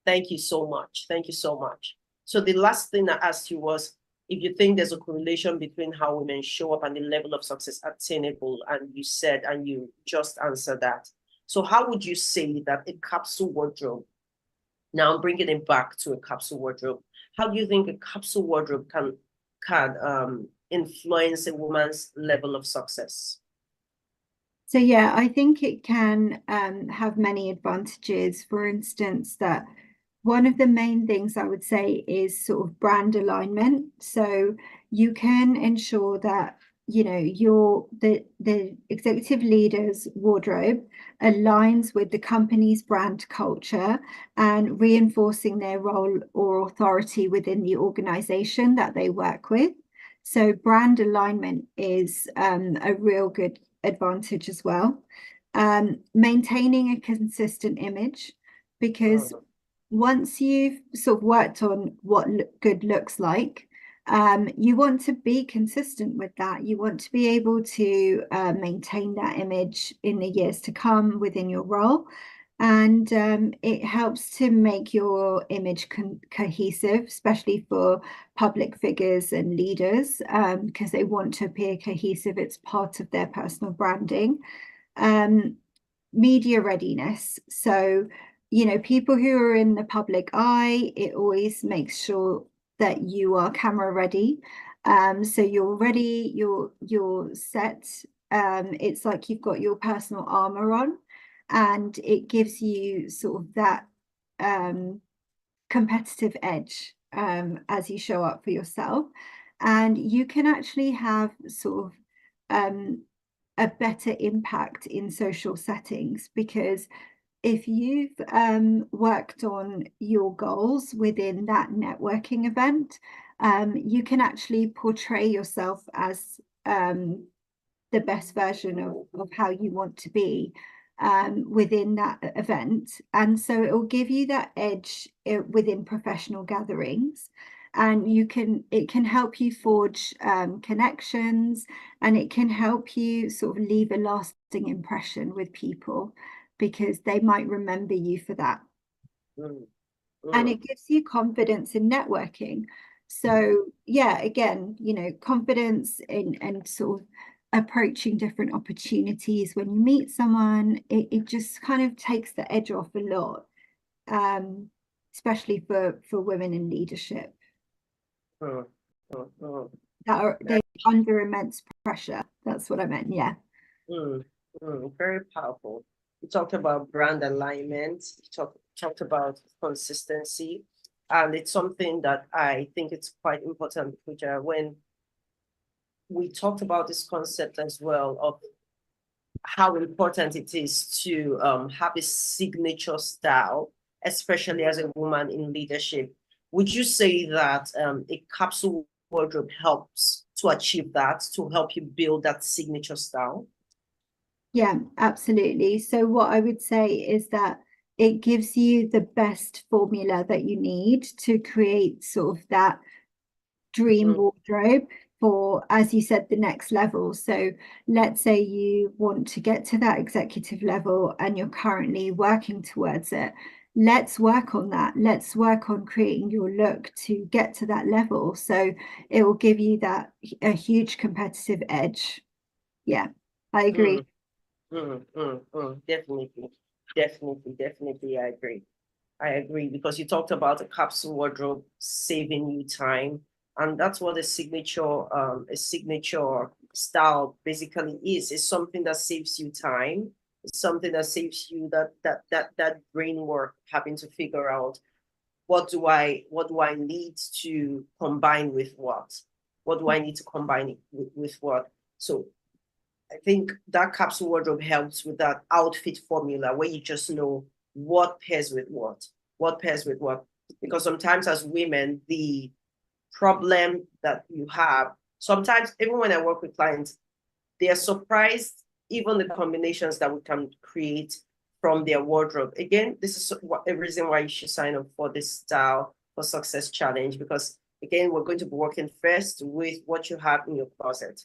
Thank you so much. Thank you so much. So the last thing I asked you was if you think there's a correlation between how women show up and the level of success attainable, and you said, and you just answered that. So how would you say that a capsule wardrobe, now I'm bringing it back to a capsule wardrobe, how do you think a capsule wardrobe can influence a woman's level of success? So yeah, I think it can have many advantages. For instance, that one of the main things I would say is sort of brand alignment. So you can ensure that you know, the executive leader's wardrobe aligns with the company's brand culture and reinforcing their role or authority within the organization that they work with. So brand alignment is a real good advantage as well. Maintaining a consistent image, because once you've sort of worked on what good looks like, you want to be consistent with that. You want to be able to maintain that image in the years to come within your role. And it helps to make your image cohesive, especially for public figures and leaders, because they want to appear cohesive. It's part of their personal branding. Media readiness. So, you know, people who are in the public eye, it always makes sure that you are camera ready. So you're ready, you're set. It's like you've got your personal armor on, and it gives you sort of that competitive edge as you show up for yourself. And you can actually have sort of a better impact in social settings, because if you've worked on your goals within that networking event, you can actually portray yourself as the best version of how you want to be within that event. And so it will give you that edge within professional gatherings. And it can help you forge connections, and it can help you sort of leave a lasting impression with people, because they might remember you for that. And it gives you confidence in networking. So yeah, again, you know, confidence in sort of approaching different opportunities when you meet someone, it just kind of takes the edge off a lot, especially for women in leadership they're under immense pressure. That's what I meant. Yeah. Very powerful. You talked about brand alignment. You talked about consistency, and it's something that I think it's quite important, which when we talked about this concept as well of how important it is to have a signature style, especially as a woman in leadership. Would you say that a capsule wardrobe helps to achieve that, to help you build that signature style? Yeah, absolutely. So what I would say is that it gives you the best formula that you need to create sort of that dream wardrobe for, as you said, the next level. So let's say you want to get to that executive level and you're currently working towards it. Let's work on that. Let's work on creating your look to get to that level. So it will give you that a huge competitive edge. Yeah, I agree. Definitely, I agree, because you talked about a capsule wardrobe saving you time, and that's what a signature style basically is. It's something that saves you time. It's something that saves you that brain work, having to figure out what do I need to combine with what? What do I need to combine with what? So I think that capsule wardrobe helps with that outfit formula where you just know what pairs with what pairs with what. Because sometimes as women, the problem that you have, sometimes even when I work with clients, they are surprised even the combinations that we can create from their wardrobe. Again, this is a reason why you should sign up for this Style for Success challenge, because again, we're going to be working first with what you have in your closet.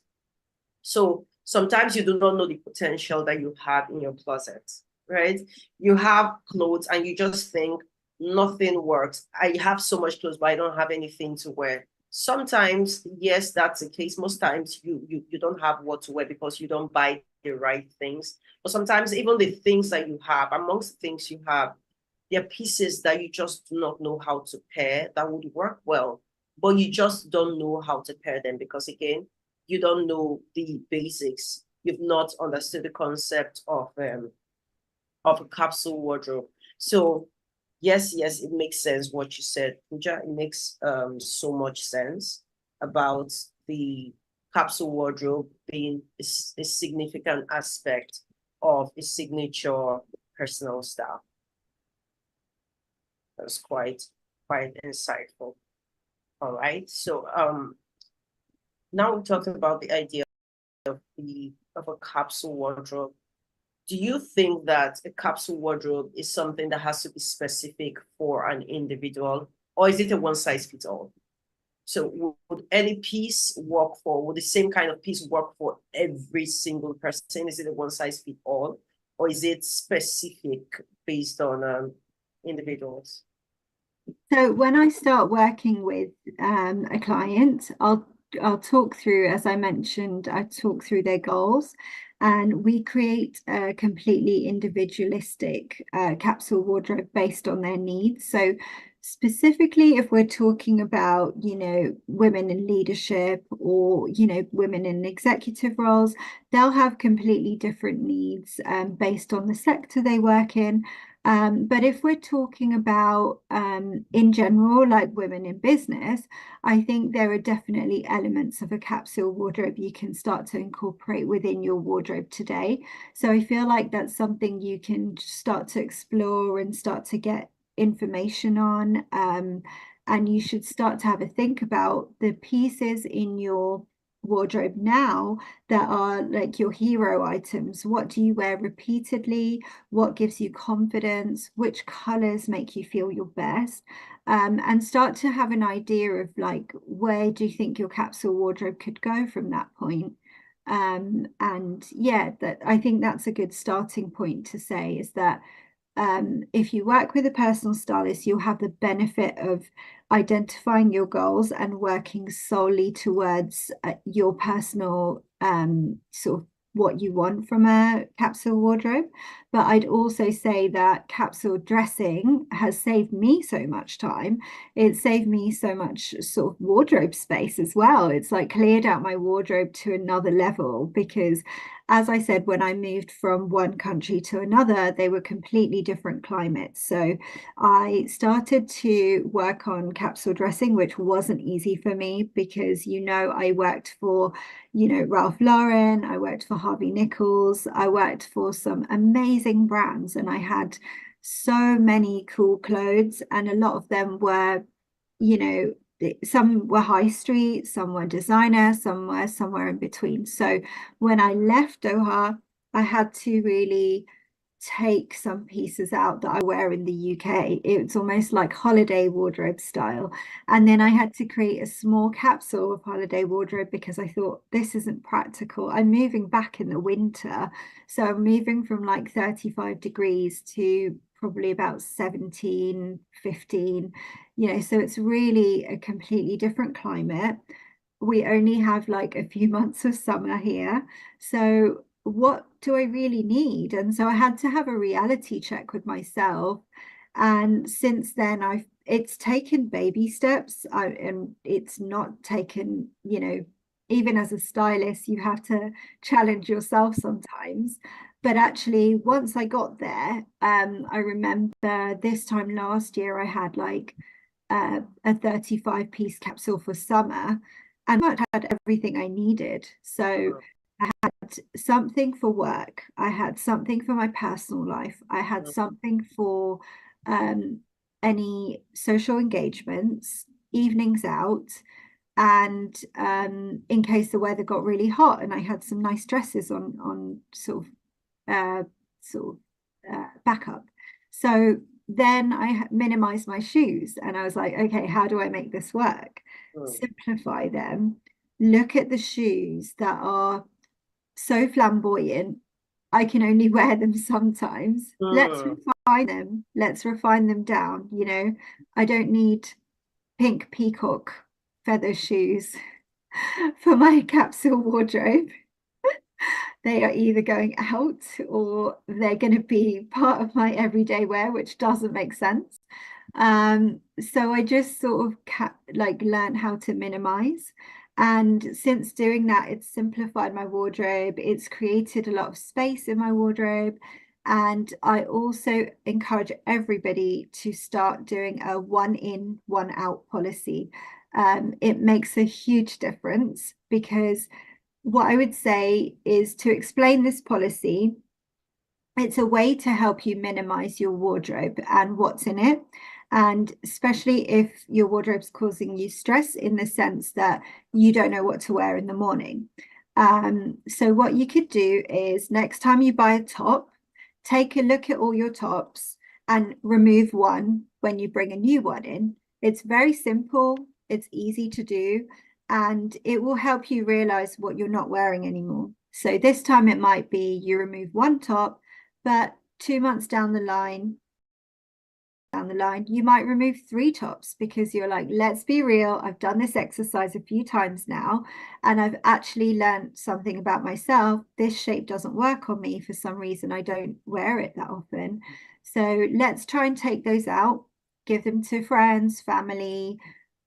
So sometimes you do not know the potential that you have in your closet, right? You have clothes and you just think nothing works. I have so much clothes, but I don't have anything to wear. Sometimes, yes, that's the case. Most times you don't have what to wear because you don't buy the right things. But sometimes even the things that you have, amongst the things you have, there are pieces that you just do not know how to pair that would work well, but you just don't know how to pair them because, again, you don't know the basics. You've not understood the concept of a capsule wardrobe. So yes, it makes sense what you said, Pooja. It makes so much sense about the capsule wardrobe being a significant aspect of a signature personal style. That's quite insightful. All right. So now we talked about the idea of a capsule wardrobe. Do you think that a capsule wardrobe is something that has to be specific for an individual, or is it a one-size-fits-all? So would any piece work for, would the same kind of piece work for every single person? Is it a one-size-fits-all, or is it specific based on individuals? So when I start working with a client, I'll talk through, as I mentioned, I talk through their goals, and we create a completely individualistic capsule wardrobe based on their needs. So specifically, if we're talking about, women in leadership or, women in executive roles, they'll have completely different needs based on the sector they work in. But if we're talking about in general, like women in business, I think there are definitely elements of a capsule wardrobe you can start to incorporate within your wardrobe today. So I feel like that's something you can start to explore and start to get information on. And you should start to have a think about the pieces in your wardrobe now that are like your hero items. What do you wear repeatedly? What gives you confidence? Which colors make you feel your best? And start to have an idea of like, where do you think your capsule wardrobe could go from that point? And yeah, that I think that's a good starting point to say is that if you work with a personal stylist, you'll have the benefit of identifying your goals and working solely towards your personal sort of what you want from a capsule wardrobe. But I'd also say that capsule dressing has saved me so much time. It saved me so much sort of wardrobe space as well. It's like cleared out my wardrobe to another level because, as I said, when I moved from one country to another, they were completely different climates. So I started to work on capsule dressing, which wasn't easy for me because, I worked for, Ralph Lauren, I worked for Harvey Nichols, I worked for some amazing brands, and I had so many cool clothes, and a lot of them were, some were high street, some were designer, some were somewhere in between. So when I left Doha, I had to really take some pieces out that I wear in the UK. It's almost like holiday wardrobe style. And then I had to create a small capsule of holiday wardrobe because I thought this isn't practical. I'm moving back in the winter. So I'm moving from like 35 degrees to probably about 17, 15, so it's really a completely different climate. We only have like a few months of summer here. So what do I really need? And so I had to have a reality check with myself. And since then, it's taken baby steps. And it's not taken, even as a stylist, you have to challenge yourself sometimes. But actually, once I got there, I remember this time last year, I had like a 35-piece capsule for summer, and I had everything I needed. So I had something for work, I had something for my personal life, I had something for any social engagements, evenings out, and in case the weather got really hot, and I had some nice dresses on sort of backup. So then I minimized my shoes, and I was like, okay, how do I make this work? Simplify them. Look at the shoes that are so flamboyant, I can only wear them sometimes. Let's refine them. Let's refine them down. I don't need pink peacock feather shoes for my capsule wardrobe. They are either going out or they're going to be part of my everyday wear, which doesn't make sense. So I just sort of learned how to minimize. And since doing that, it's simplified my wardrobe. It's created a lot of space in my wardrobe. And I also encourage everybody to start doing a one in, one out policy. it makes a huge difference, because what I would say is to explain this policy. It's a way to help you minimize your wardrobe and what's in it. And especially if your wardrobe's causing you stress in the sense that you don't know what to wear in the morning. So what you could do is, next time you buy a top, take a look at all your tops and remove one when you bring a new one in. It's very simple, it's easy to do, and it will help you realize what you're not wearing anymore. So this time it might be you remove one top, but 2 months down the line, you might remove 3 tops, because you're like, let's be real, I've done this exercise a few times now, and I've actually learned something about myself. This shape doesn't work on me for some reason. I don't wear it that often. So let's try and take those out, give them to friends, family,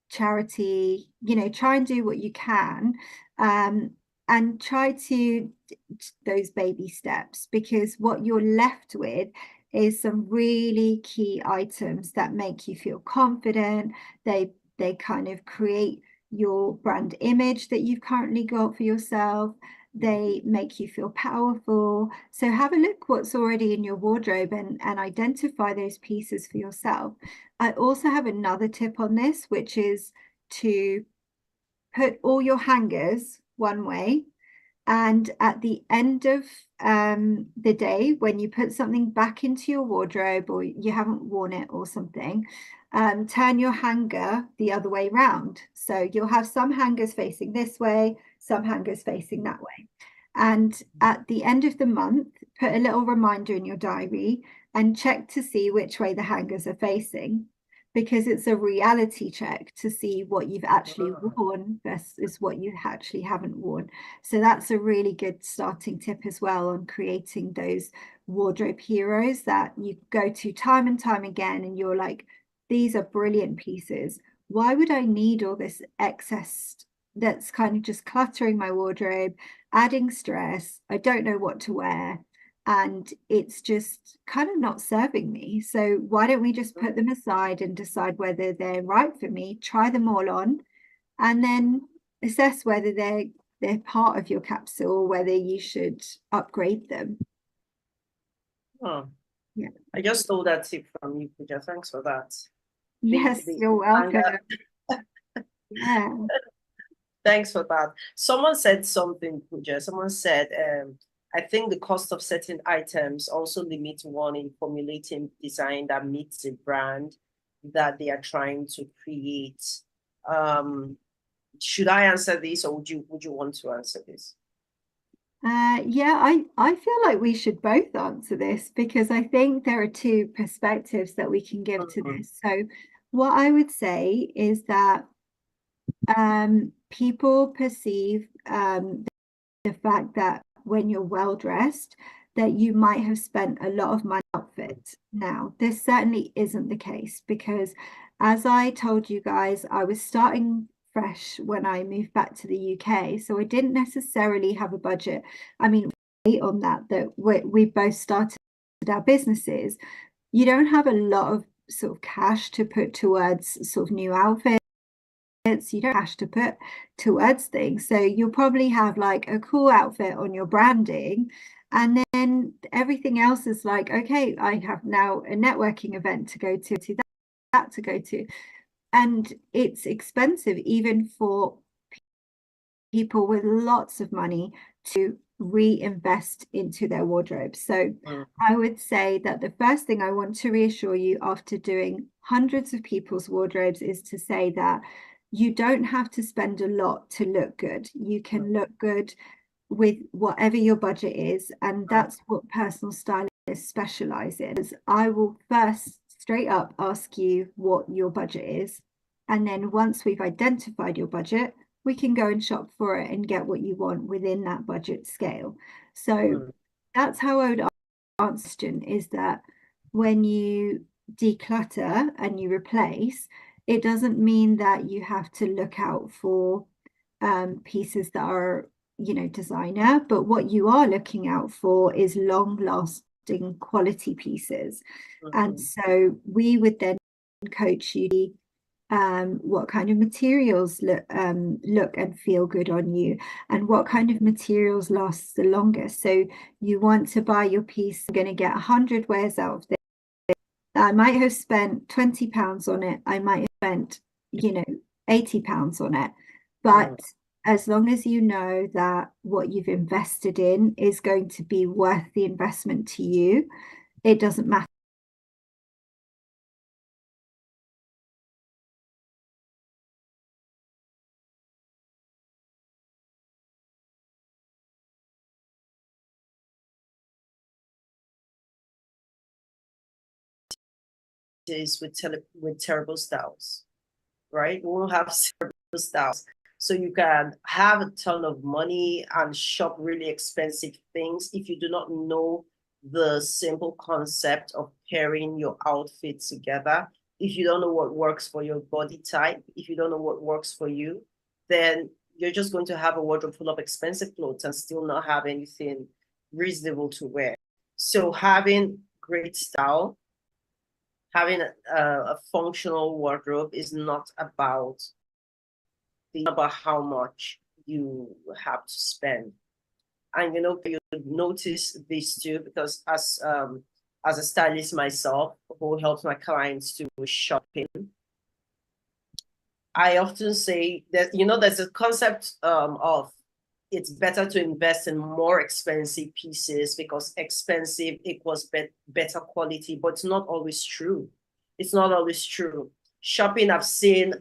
charity, try and do what you can. And try to those baby steps, because what you're left with is some really key items that make you feel confident. They kind of create your brand image that you've currently got for yourself. They make you feel powerful. So have a look what's already in your wardrobe and identify those pieces for yourself. I also have another tip on this, which is to put all your hangers one way, and at the end of the day, when you put something back into your wardrobe, or you haven't worn it or something, turn your hanger the other way round. So you'll have some hangers facing this way, some hangers facing that way. And at the end of the month, put a little reminder in your diary and check to see which way the hangers are facing, because it's a reality check to see what you've actually worn versus what you actually haven't worn. So that's a really good starting tip as well on creating those wardrobe heroes that you go to time and time again, and you're like, these are brilliant pieces. Why would I need all this excess that's kind of just cluttering my wardrobe, adding stress? I don't know what to wear, and it's just kind of not serving me. So why don't we just put them aside and decide whether they're right for me, try them all on, and then assess whether they're part of your capsule, whether you should upgrade them. Oh, yeah. I just stole that tip from you, Pooja. Thanks for that. Yes, you're welcome. Yeah. Thanks for that. Someone said something, Pooja. Someone said, I think the cost of certain items also limits one in formulating design that meets the brand that they are trying to create. Should I answer this, or would you want to answer this? Yeah, I feel like we should both answer this, because I think there are two perspectives that we can give to this. So what I would say is that people perceive the fact that when you're well dressed, that you might have spent a lot of money on outfits. Now, this certainly isn't the case, because as I told you guys, I was starting fresh when I moved back to the UK, so I didn't necessarily have a budget. I mean, on that we both started our businesses. You don't have a lot of sort of cash to put towards sort of new outfits. You don't have to put towards things. So you'll probably have like a cool outfit on your branding, and then everything else is like, okay, I have now a networking event to go to that to go to. And it's expensive even for people with lots of money to reinvest into their wardrobe. So I would say that the first thing I want to reassure you after doing hundreds of people's wardrobes is to say that you don't have to spend a lot to look good. You can look good with whatever your budget is, and that's what personal stylists specialize in. I will first straight up ask you what your budget is, and then once we've identified your budget, we can go and shop for it and get what you want within that budget scale. So that's how I would answer, is that when you declutter and you replace, it doesn't mean that you have to look out for pieces that are, designer, but what you are looking out for is long lasting quality pieces. And so we would then coach you what kind of materials look and feel good on you, and what kind of materials last the longest. So you want to buy your piece, I'm going to get 100 wears out of this. I might have spent £20 on it. I might have spent, £80 on it. But as long as you know that what you've invested in is going to be worth the investment to you, it doesn't matter. Is with terrible styles, right? We will have terrible styles. So you can have a ton of money and shop really expensive things if you do not know the simple concept of pairing your outfit together. If you don't know what works for your body type, if you don't know what works for you, then you're just going to have a wardrobe full of expensive clothes and still not have anything reasonable to wear. So having great style, having a functional wardrobe is not about how much you have to spend. And you notice this too, because as a stylist myself who helps my clients to shopping, I often say that there's a concept of it's better to invest in more expensive pieces because expensive equals better quality, but it's not always true. It's not always true. Shopping, I've seen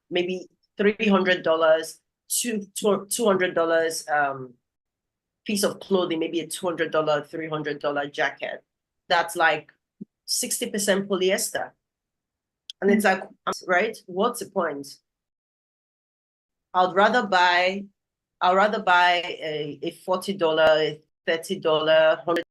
maybe $300 to $200 piece of clothing, maybe a $200, $300 jacket. That's like 60% polyester. And it's like, right? What's the point? I'd rather buy a $40, $30, 100%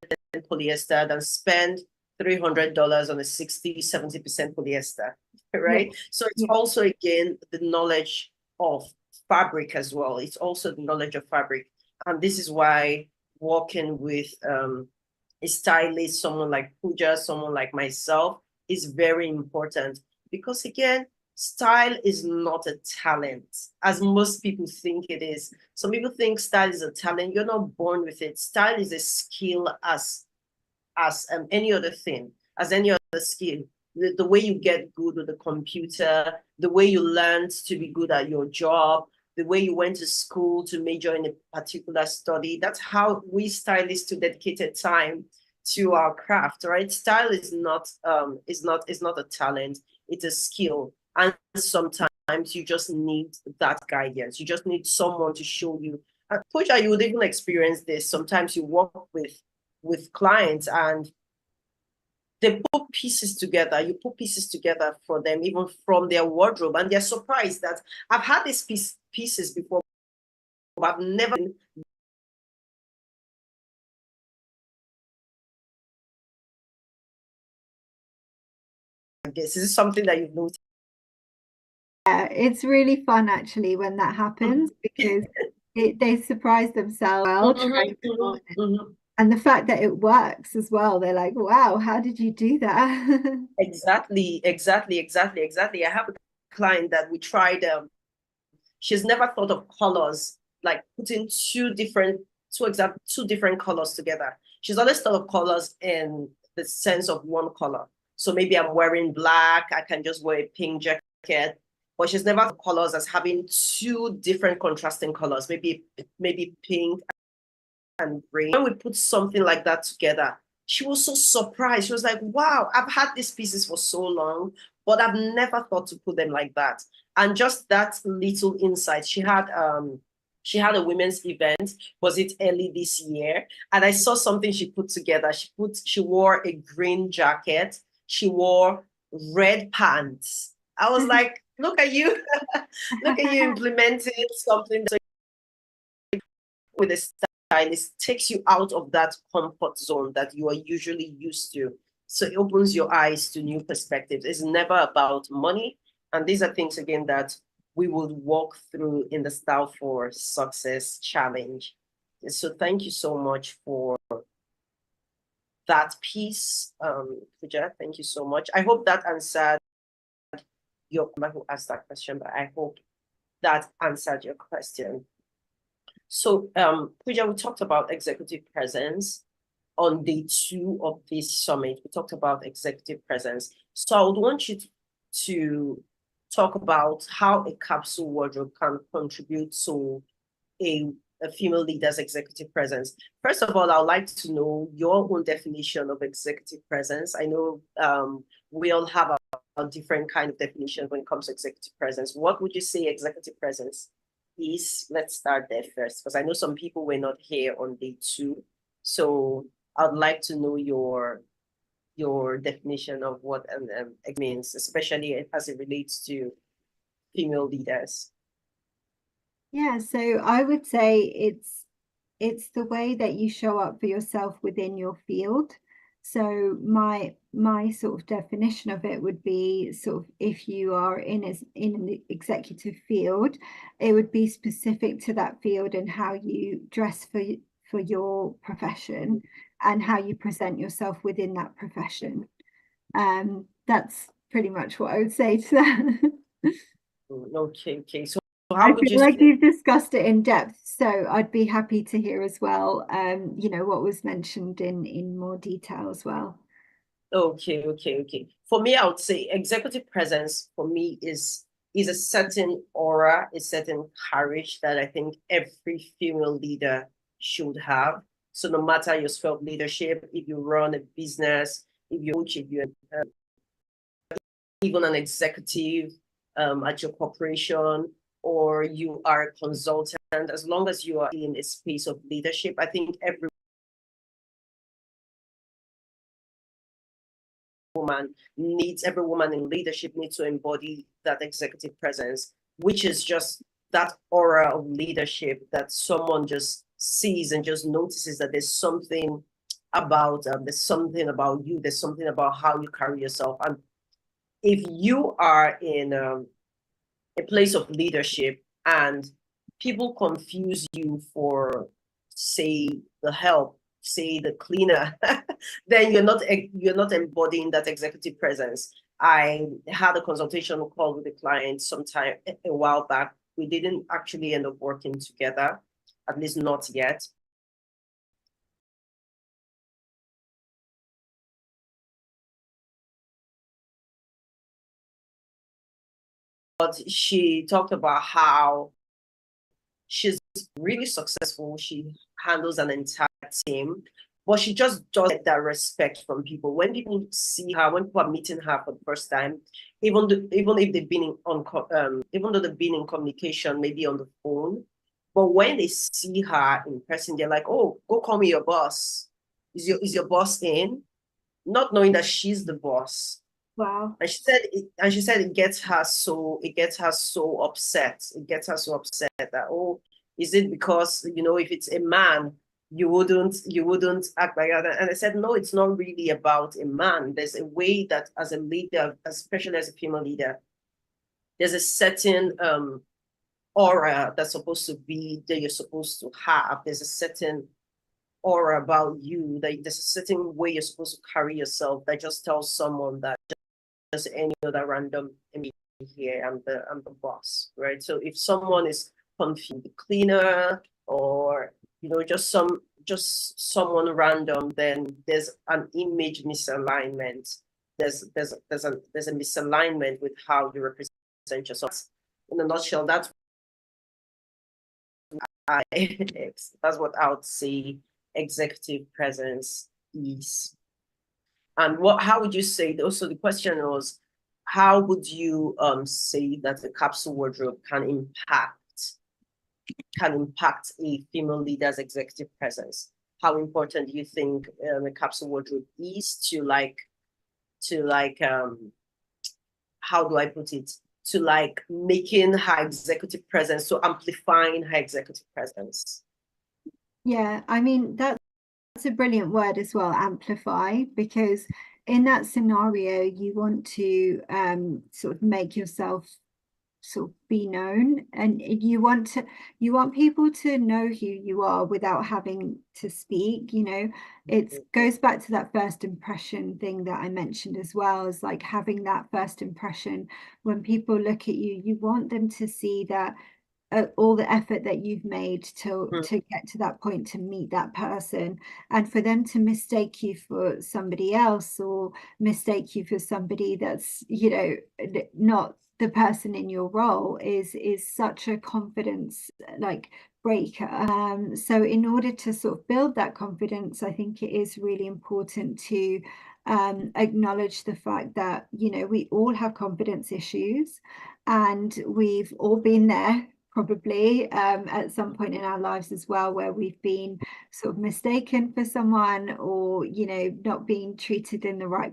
polyester than spend $300 on a 60-70% polyester, right? Yeah. So it's also, again, the knowledge of fabric as well. It's also the knowledge of fabric. And this is why working with a stylist, someone like Pooja, someone like myself, is very important. Because again, style is not a talent, as most people think it is. Some people think style is a talent. You're not born with it. Style is a skill as any other thing, as any other skill. The way you get good with the computer, the way you learned to be good at your job, the way you went to school to major in a particular study. That's how we stylists to dedicated time to our craft, right? Style is not a talent. It's a skill. And sometimes you just need that guidance. You just need someone to show you. Pooja, you would even experience this. Sometimes you work with clients and they put pieces together. You put pieces together for them, even from their wardrobe, and they're surprised that I've had these pieces before, but I've never. This is something that you've noticed. Yeah, it's really fun actually when that happens because they surprise themselves trying and the fact that it works as well. They're like, wow, how did you do that? Exactly. I have a client that we tried. She's never thought of colors, like putting two different colors together. She's always thought of colors in the sense of one color. So maybe I'm wearing black, I can just wear a pink jacket. But she's never thought of colors as having two different contrasting colors, maybe pink and green. When we put something like that together, she was so surprised. She was like, wow, I've had these pieces for so long, but I've never thought to put them like that. And just that little insight, she had a women's event, was it early this year? And I saw something she put together. She wore a green jacket, she wore red pants. I was like, look at you, look at you implementing something with a stylist, takes you out of that comfort zone that you are usually used to. So it opens your eyes to new perspectives. It's never about money. And these are things, again, that we would walk through in the Style for Success Challenge. So thank you so much for that piece, Pooja. Thank you so much. I hope that answered your who asked that question, but I hope that answered your question. So, Pooja, we talked about executive presence on day 2 of this summit. We talked about executive presence. So I would want you to talk about how a capsule wardrobe can contribute to a female leader's executive presence. First of all, I would like to know your own definition of executive presence. I know we all have a different kind of definition when it comes to executive presence. What would you say executive presence is? Let's start there first, because I know some people were not here on day 2. So I'd like to know your definition of what it means, especially as it relates to female leaders. Yeah, so I would say it's the way that you show up for yourself within your field. So my sort of definition of it would be sort of, if you are in an executive field, it would be specific to that field and how you dress for your profession and how you present yourself within that profession. That's pretty much what I would say to that. Okay. So how would you like you've discussed it in depth, so I'd be happy to hear as well, what was mentioned in more detail as well. Okay. For me, I would say executive presence for me is a certain aura, a certain courage that I think every female leader should have. So no matter your scope of leadership, if you run a business, if you coach, if you're even an executive at your corporation, or you are a consultant, as long as you are in a space of leadership, I think every woman in leadership needs to embody that executive presence, which is just that aura of leadership that someone just sees and just notices that there's something about you, there's something about how you carry yourself. And if you are in a place of leadership and people confuse you for, say, the help, say the cleaner, then you're not embodying that executive presence. I had a consultation call with a client sometime a while back. We didn't actually end up working together, at least not yet. But she talked about how she's really successful. She handles an entire team, but she just doesn't get that respect from people. When people see her, when people are meeting her for the first time, even if they've been even though they've been in communication, maybe on the phone, but when they see her in person, they're like, "Oh, go call me your boss. Is your boss in?" Not knowing that she's the boss. Wow. And she said it gets her so upset. It gets her so upset that, oh, is it because, if it's a man, you wouldn't act like that? And I said, no, it's not really about a man. There's a way that as a leader, especially as a female leader, there's a certain aura that you're supposed to have. There's a certain aura about you, that there's a certain way you're supposed to carry yourself that just tells someone that just any other random here, I'm the boss, right? So if someone is confused, the cleaner, or just someone random, then there's an image misalignment. There's a misalignment with how you represent yourself. In a nutshell, that's what I would say executive presence is. And how would you say, also the question was, how would you say that the capsule wardrobe can impact a female leader's executive presence? How important do you think a capsule wardrobe is to how do I put it? To making her executive presence, so amplifying her executive presence. Yeah, I mean, that's a brilliant word as well, amplify, because in that scenario, you want to sort of make yourself sort of be known, and you want people to know who you are without having to speak. It goes back to that first impression thing that I mentioned as well, as like having that first impression. When people look at you, you want them to see that all the effort that you've made to get to that point, to meet that person, and for them to mistake you for somebody else, or mistake you for somebody that's not the person in your role, is such a confidence like breaker. So in order to sort of build that confidence, I think it is really important to acknowledge the fact that we all have confidence issues, and we've all been there probably at some point in our lives as well, where we've been sort of mistaken for someone, or not being treated in the right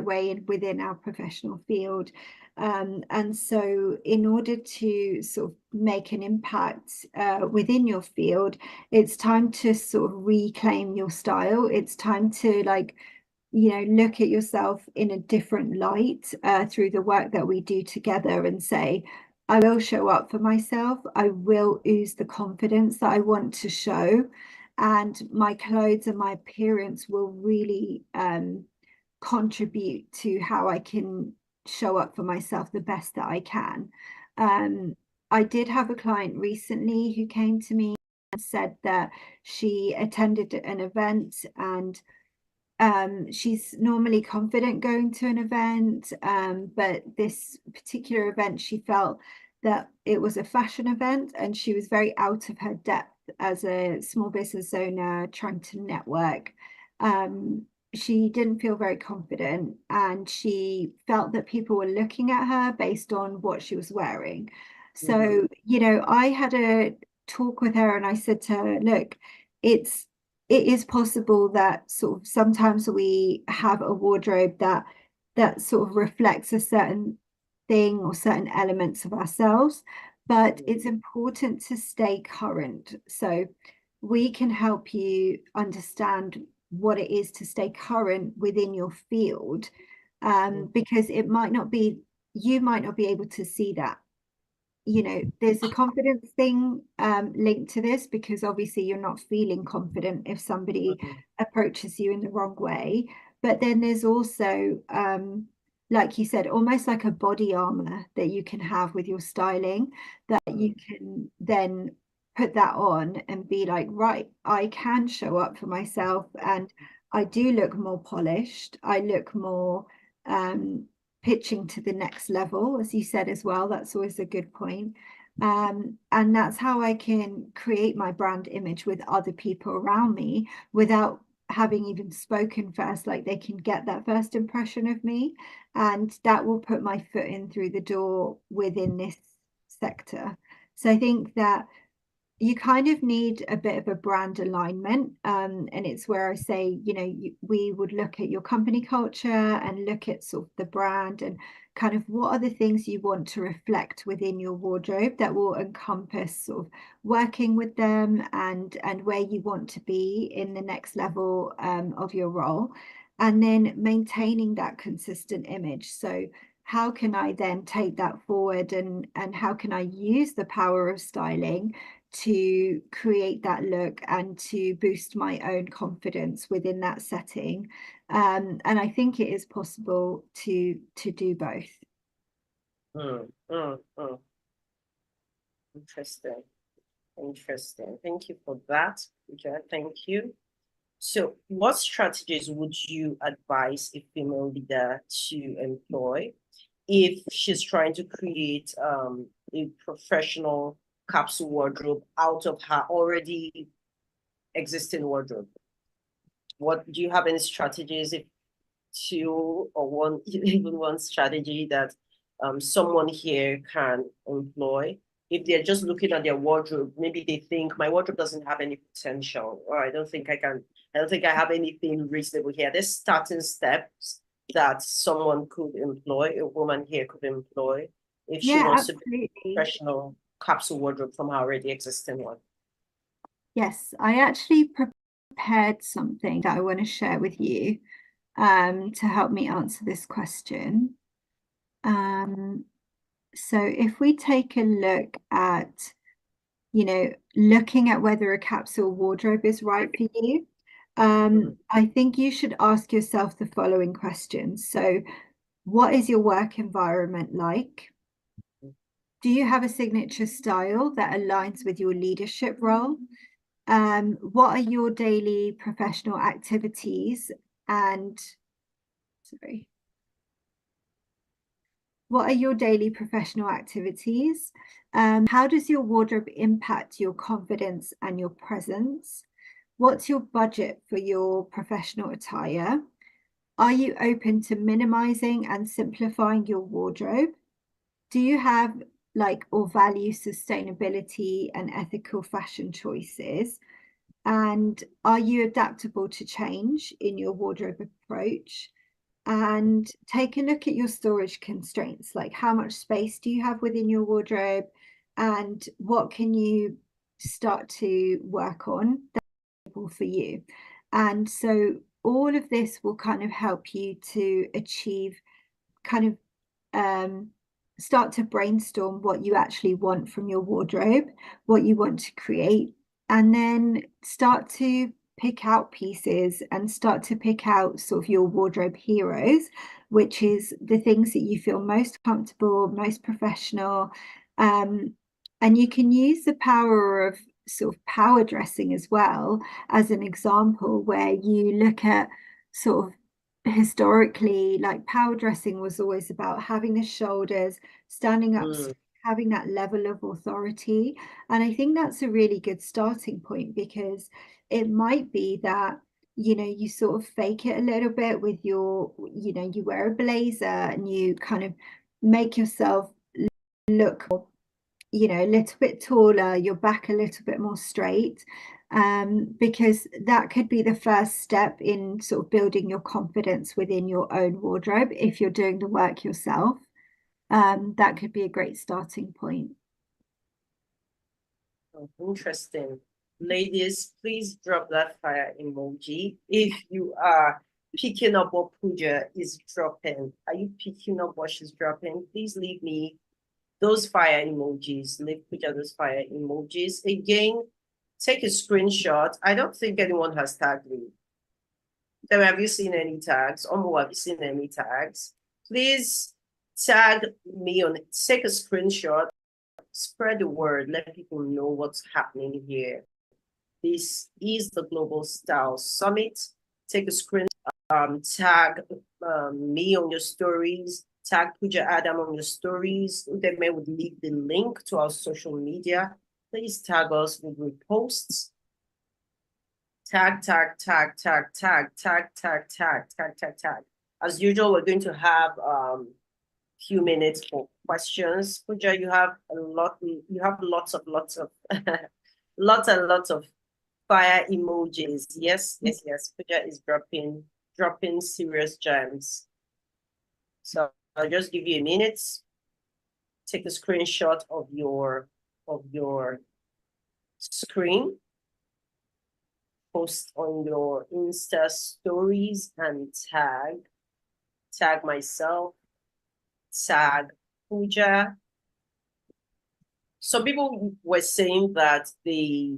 way within our professional field. And so in order to sort of make an impact within your field, it's time to sort of reclaim your style. It's time to look at yourself in a different light through the work that we do together, and say, I will show up for myself. I will ooze the confidence that I want to show, and my clothes and my appearance will really contribute to how I can show up for myself the best that I can. I did have a client recently who came to me and said that she attended an event, and she's normally confident going to an event, but this particular event, she felt that it was a fashion event, and she was very out of her depth as a small business owner trying to network. She didn't feel very confident, and she felt that people were looking at her based on what she was wearing. So, I had a talk with her, and I said to her, look, it is possible that sort of sometimes we have a wardrobe that sort of reflects a certain thing or certain elements of ourselves, but it's important to stay current. So we can help you understand what it is to stay current within your field, because you might not be able to see that. There's a confidence thing linked to this, because obviously you're not feeling confident if somebody approaches you in the wrong way. But then there's also, like you said, almost like a body armor that you can have with your styling, that you can then put that on and be like, right, I can show up for myself, and I do look more polished. I look more pitching to the next level, as you said as well. That's always a good point. And that's how I can create my brand image with other people around me without having even spoken first. Like, they can get that first impression of me, and that will put my foot in through the door within this sector. So I think that you kind of need a bit of a brand alignment, and it's where I say, we would look at your company culture and look at sort of the brand, and kind of what are the things you want to reflect within your wardrobe that will encompass sort of working with them, and where you want to be in the next level of your role, and then maintaining that consistent image. So how can I then take that forward, and how can I use the power of styling to create that look and to boost my own confidence within that setting? And I think it is possible to do both. Interesting. Thank you for that, Pooja. Thank you. So what strategies would you advise a female leader to employ if she's trying to create a professional capsule wardrobe out of her already existing wardrobe? What do you have any strategies, if two or one, even one strategy that someone here can employ if they're just looking at their wardrobe? Maybe they think my wardrobe doesn't have any potential, or I don't think I have anything reasonable here. There's starting steps that someone could employ, a woman here could employ, if she wants to be a professional capsule wardrobe from her already existing one. Yes, I actually prepared something that I want to share with you to help me answer this question. So if we take a look at, looking at whether a capsule wardrobe is right for you, I think you should ask yourself the following questions. So, what is your work environment like? Do you have a signature style that aligns with your leadership role? What are your daily professional activities? And sorry, what are your daily professional activities? How does your wardrobe impact your confidence and your presence? What's your budget for your professional attire? Are you open to minimizing and simplifying your wardrobe? Do you have or value sustainability and ethical fashion choices? And are you adaptable to change in your wardrobe approach? And take a look at your storage constraints, like how much space do you have within your wardrobe and what can you start to work on that's for you. And so all of this will kind of help you to achieve kind of start to brainstorm what you actually want from your wardrobe, what you want to create, and then start to pick out pieces and start to pick out sort of your wardrobe heroes, which is the things that you feel most comfortable, most professional. And you can use the power of sort of power dressing as well as an example, where you look at sort of historically, like power dressing was always about having the shoulders, standing up, having that level of authority. And I think that's a really good starting point, because it might be that, you sort of fake it a little bit with your, you wear a blazer and you kind of make yourself look, a little bit taller, your back a little bit more straight, because that could be the first step in sort of building your confidence within your own wardrobe. If you're doing the work yourself, that could be a great starting point. Oh, interesting. Ladies, please drop that fire emoji if you are picking up what Pooja is dropping. Are you picking up what she's dropping? Please leave me those fire emojis. Leave Pooja those fire emojis. Again, take a screenshot. I don't think anyone has tagged me. Have you seen any tags? Omo, have you seen any tags? Please tag me on it. Take a screenshot. Spread the word. Let people know what's happening here. This is the Global Style Summit. Take a screen, tag me on your stories, tag Pooja Adam on your stories. Udeme would leave the link to our social media. Please tag us with reposts. Tag. As usual, we're going to have few minutes for questions. Pooja, you have lots of lots and lots of fire emojis. Yes. Pooja is dropping serious gems. So I'll just give you a minute. Take a screenshot of your screen, post on your Insta stories, and tag myself, tag Pooja. So people were saying that they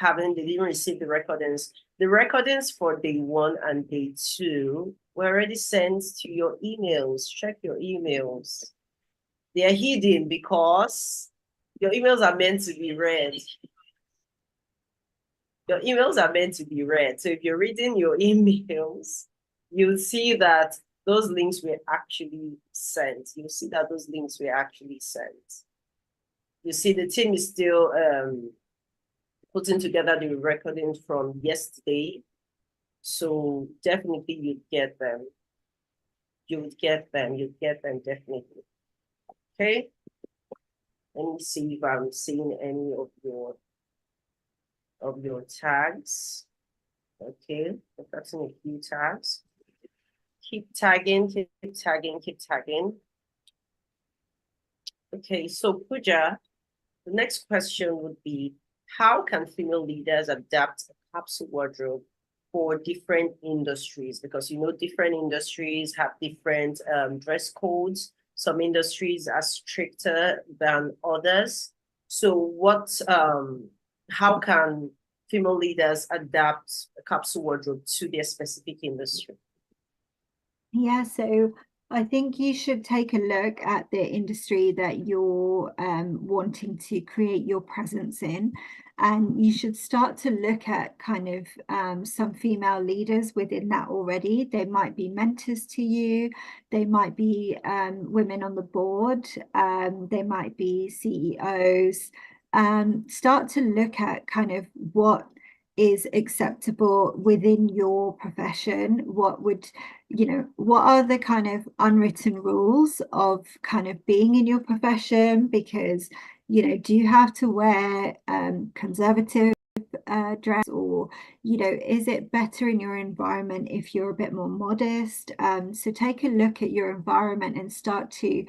didn't receive the recordings. The recordings for day 1 and day 2 were already sent to your emails. Check your emails. They are hidden because your emails are meant to be read. Your emails are meant to be read. So if you're reading your emails, you'll see that those links were actually sent. You'll see that those links were actually sent. You see, the team is still putting together the recordings from yesterday. So definitely you'd get them. You'd get them definitely. Okay. Let me see if I'm seeing any of your tags. Okay, I've gotten a few tags. Keep tagging. Okay, so Pooja, the next question would be, how can female leaders adapt a capsule wardrobe for different industries? Because different industries have different dress codes. Some industries are stricter than others. So how can female leaders adapt a capsule wardrobe to their specific industry? Yeah, so I think you should take a look at the industry that you're wanting to create your presence in. And you should start to look at kind of some female leaders within that already. They might be mentors to you. They might be women on the board. They might be CEOs. Start to look at kind of what is acceptable within your profession. What are the kind of unwritten rules of kind of being in your profession? Because, do you have to wear conservative dress, or, is it better in your environment if you're a bit more modest? So take a look at your environment and start to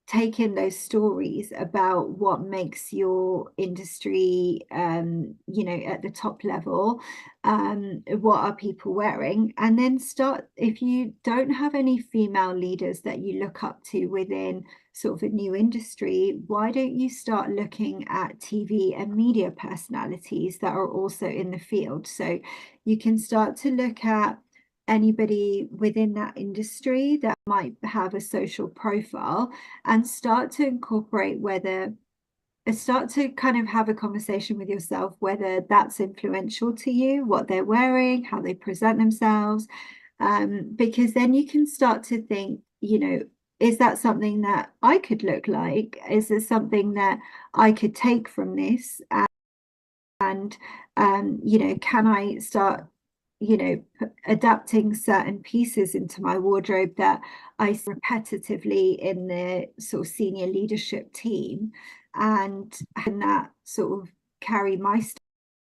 take in those stories about what makes your industry at the top level. What are people wearing? And then start, if you don't have any female leaders that you look up to within sort of a new industry, why don't you start looking at TV and media personalities that are also in the field? So you can start to look at anybody within that industry that might have a social profile, and start to incorporate start to kind of have a conversation with yourself whether that's influential to you, what they're wearing, how they present themselves, because then you can start to think, is that something that I could look like? Is there something that I could take from this? And can I start adapting certain pieces into my wardrobe that I see repetitively in the sort of senior leadership team, and can that sort of carry my style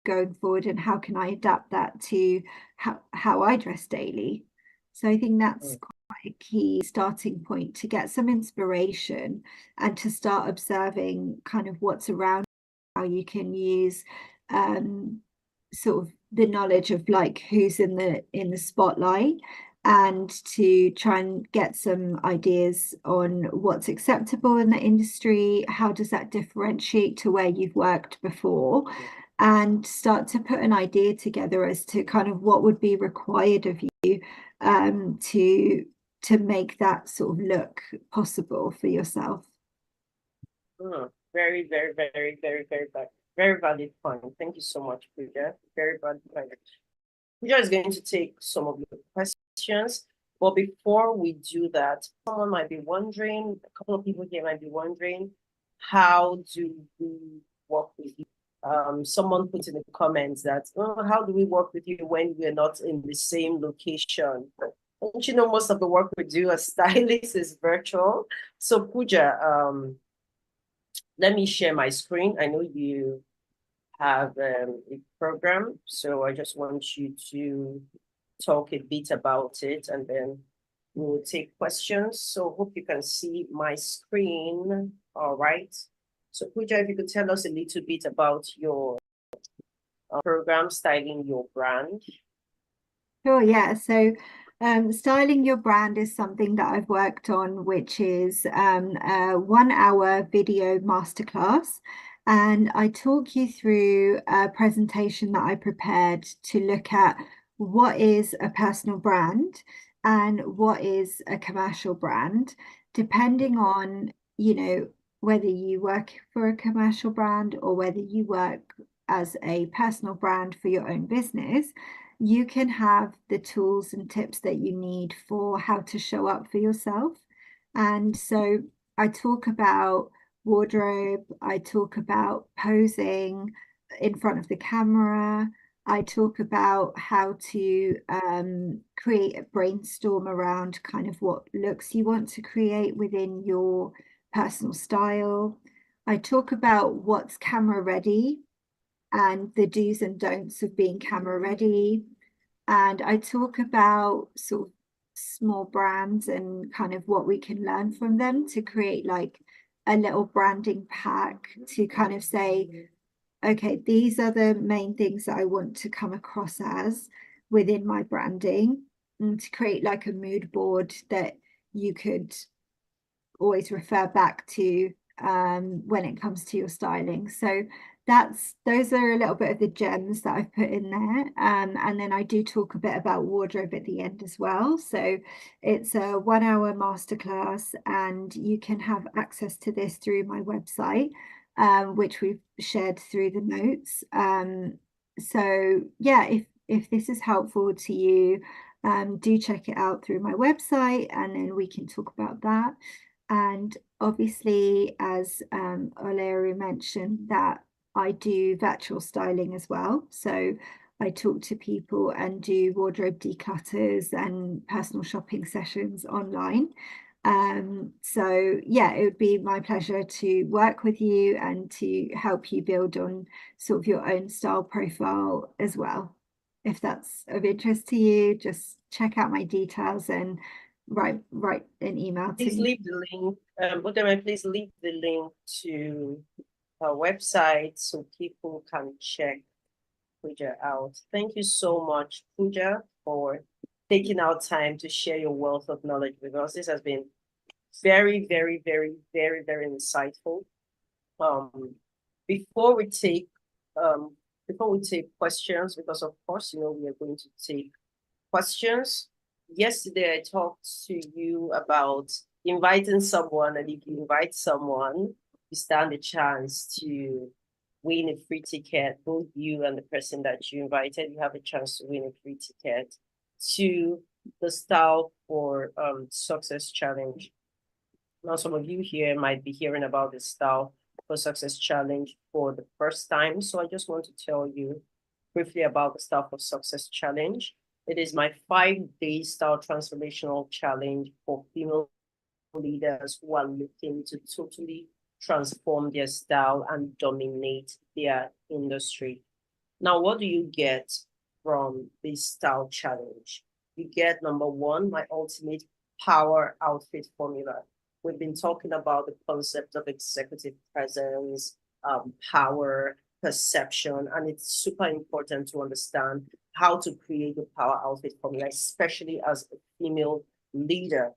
going forward, and how can I adapt that to how I dress daily? So I think that's quite a key starting point to get some inspiration and to start observing kind of what's around, how you can use sort of the knowledge of like who's in the spotlight, and to try and get some ideas on what's acceptable in the industry, how does that differentiate to where you've worked before, and start to put an idea together as to kind of what would be required of you to make that sort of look possible for yourself. Very, very, very, very, very valid point. Thank you so much, Pooja. Very valid point. Pooja is going to take some of your questions, but before we do that, someone might be wondering, a couple of people here might be wondering, how do we work with you? Someone put in the comments that, how do we work with you when we're not in the same location? Don't you know most of the work we do as stylists is virtual? So Pooja, let me share my screen. I know you have a program, so I just want you to talk a bit about it, and then we'll take questions. So hope you can see my screen. All right. So Pooja, if you could tell us a little bit about your program, Styling Your Brand. Sure, yeah. So styling your brand is something that I've worked on, which is a 1 hour video masterclass. And I talk you through a presentation that I prepared to look at what is a personal brand and what is a commercial brand, depending on, whether you work for a commercial brand or whether you work as a personal brand for your own business. You can have the tools and tips that you need for how to show up for yourself. And so I talk about wardrobe, I talk about posing in front of the camera, I talk about how to create a brainstorm around kind of what looks you want to create within your personal style. I talk about what's camera ready and the do's and don'ts of being camera ready. And I talk about sort of small brands and kind of what we can learn from them to create like a little branding pack to kind of say, okay, these are the main things that I want to come across as within my branding, and to create like a mood board that you could always refer back to when it comes to your styling. So those are a little bit of the gems that I've put in there. And then I do talk a bit about wardrobe at the end as well. So it's a 1 hour masterclass, and you can have access to this through my website, which we've shared through the notes. So yeah, if this is helpful to you, do check it out through my website, and then we can talk about that. And obviously, as Olere mentioned, that I do virtual styling as well. So I talk to people and do wardrobe declutters and personal shopping sessions online. So yeah, it would be my pleasure to work with you and to help you build on sort of your own style profile as well. If that's of interest to you, just check out my details and write an email to Please me. leave the link. Odior, please leave the link to our website so people can check Pooja out. Thank you so much, Pooja, for taking out time to share your wealth of knowledge with us. This has been very, very, very, very, very insightful. Before we take questions, because of course, we are going to take questions. Yesterday, I talked to you about inviting someone, and if you invite someone, you stand a chance to win a free ticket. Both you and the person that you invited, you have a chance to win a free ticket to the Style for Success Challenge. Now, some of you here might be hearing about the Style for Success Challenge for the first time. So I just want to tell you briefly about the Style for Success Challenge. It is my 5-day style transformational challenge for female leaders who are looking to totally transform their style and dominate their industry. Now, what do you get from this style challenge? You get, number one, my ultimate power outfit formula. We've been talking about the concept of executive presence, power, perception, and it's super important to understand how to create a power outfit formula, especially as a female leader,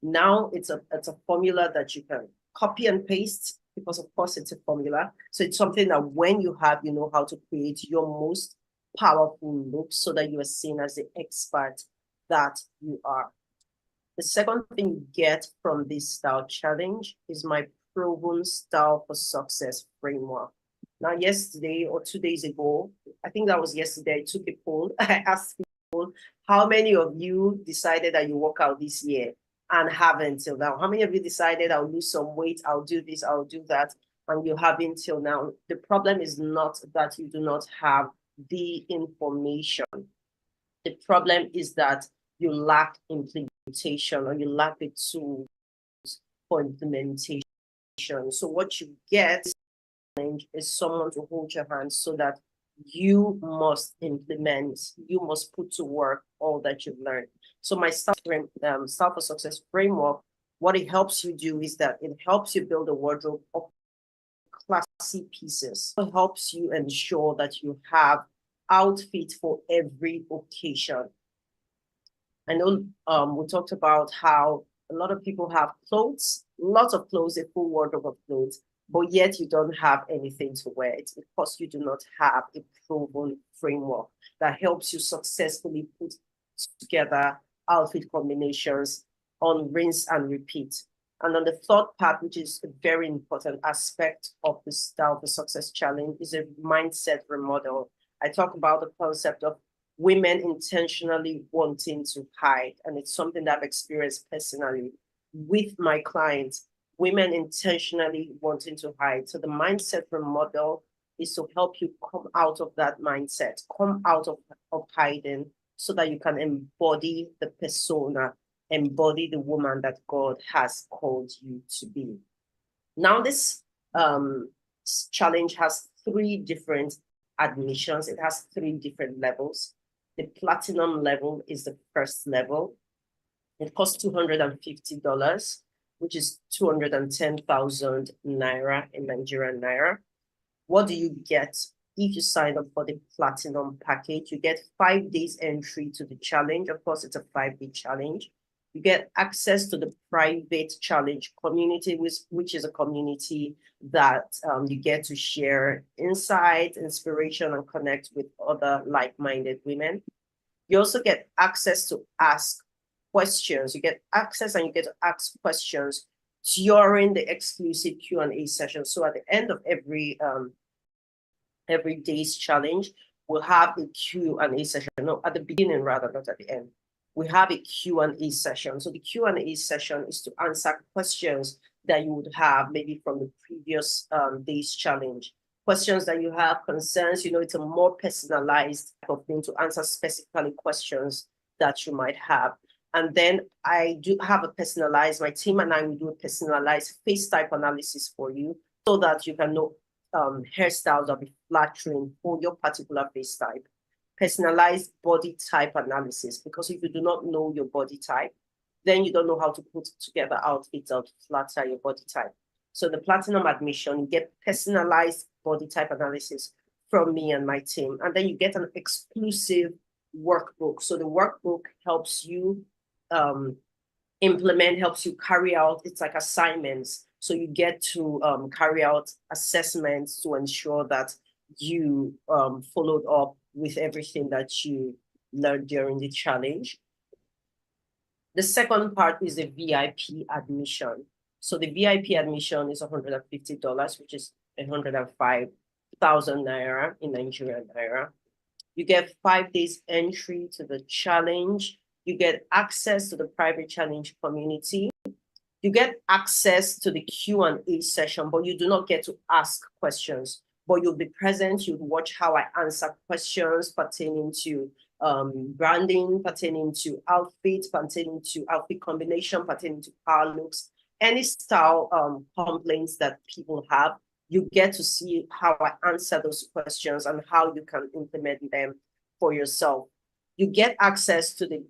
Now it's a formula that you can copy and paste, because of course it's a formula. So it's something that when you have, you know how to create your most powerful look so that you are seen as the expert that you are. The second thing you get from this style challenge is my proven Style for Success framework. Now, yesterday or 2 days ago, I think that was yesterday, I took a poll. I asked people, how many of you decided that you work out this year and haven't till now? How many of you decided I'll lose some weight, I'll do this, I'll do that, and you haven't till now? The problem is not that you do not have the information. The problem is that you lack implementation, or you lack the tools for implementation. So what you get is someone to hold your hand so that you must implement, you must put to work all that you've learned. So my Style for Success framework, what it helps you do is that it helps you build a wardrobe of classy pieces. It helps you ensure that you have outfits for every occasion. I know we talked about how a lot of people have clothes, lots of clothes, a full wardrobe of clothes, but yet you don't have anything to wear. It's because you do not have a proven framework that helps you successfully put together outfit combinations on rinse and repeat. And on the third part, which is a very important aspect of the Style for Success Challenge, is a mindset remodel. I talk about the concept of women intentionally wanting to hide, and it's something that I've experienced personally with my clients. Women intentionally wanting to hide. So the mindset remodel is to help you come out of that mindset, come out of hiding, so that you can embody the persona, embody the woman that God has called you to be. Now, this challenge has 3 different admissions. It has 3 different levels. The platinum level is the first level. It costs $250, which is 210,000 naira in Nigerian naira. What do you get if you sign up for the platinum package, you get 5 days entry to the challenge. Of course, it's a 5-day challenge. You get access to the private challenge community, which is a community that you get to share insight, inspiration, and connect with other like-minded women. You also get access to ask questions. You get access and you get to ask questions during the exclusive Q&A session. So at the end of every day's challenge, we'll have a Q&A session. No, at the beginning rather, not at the end. We have a Q&A session. So the Q&A session is to answer questions that you would have maybe from the previous day's challenge. Questions that you have, concerns, it's a more personalized type of thing to answer specifically questions that you might have. And then I do have my team and I will do a personalized face type analysis for you so that you can know hairstyles that be flattering for your particular face type. Personalized body type analysis, because if you do not know your body type, then you don't know how to put together outfits that flatter your body type. So the platinum admission, you get personalized body type analysis from me and my team. And then you get an exclusive workbook. So the workbook helps you helps you carry out, it's like assignments. So you get to carry out assessments to ensure that you followed up with everything that you learned during the challenge. The second part is the VIP admission. So the VIP admission is $150, which is 105,000 naira in Nigerian naira. You get 5 days entry to the challenge. You get access to the private challenge community. You get access to the Q&A session, but you do not get to ask questions. But you'll be present, you'll watch how I answer questions pertaining to branding, pertaining to outfit, pertaining to outfit combination, pertaining to power looks, any style complaints that people have. You get to see how I answer those questions and how you can implement them for yourself. You get access to the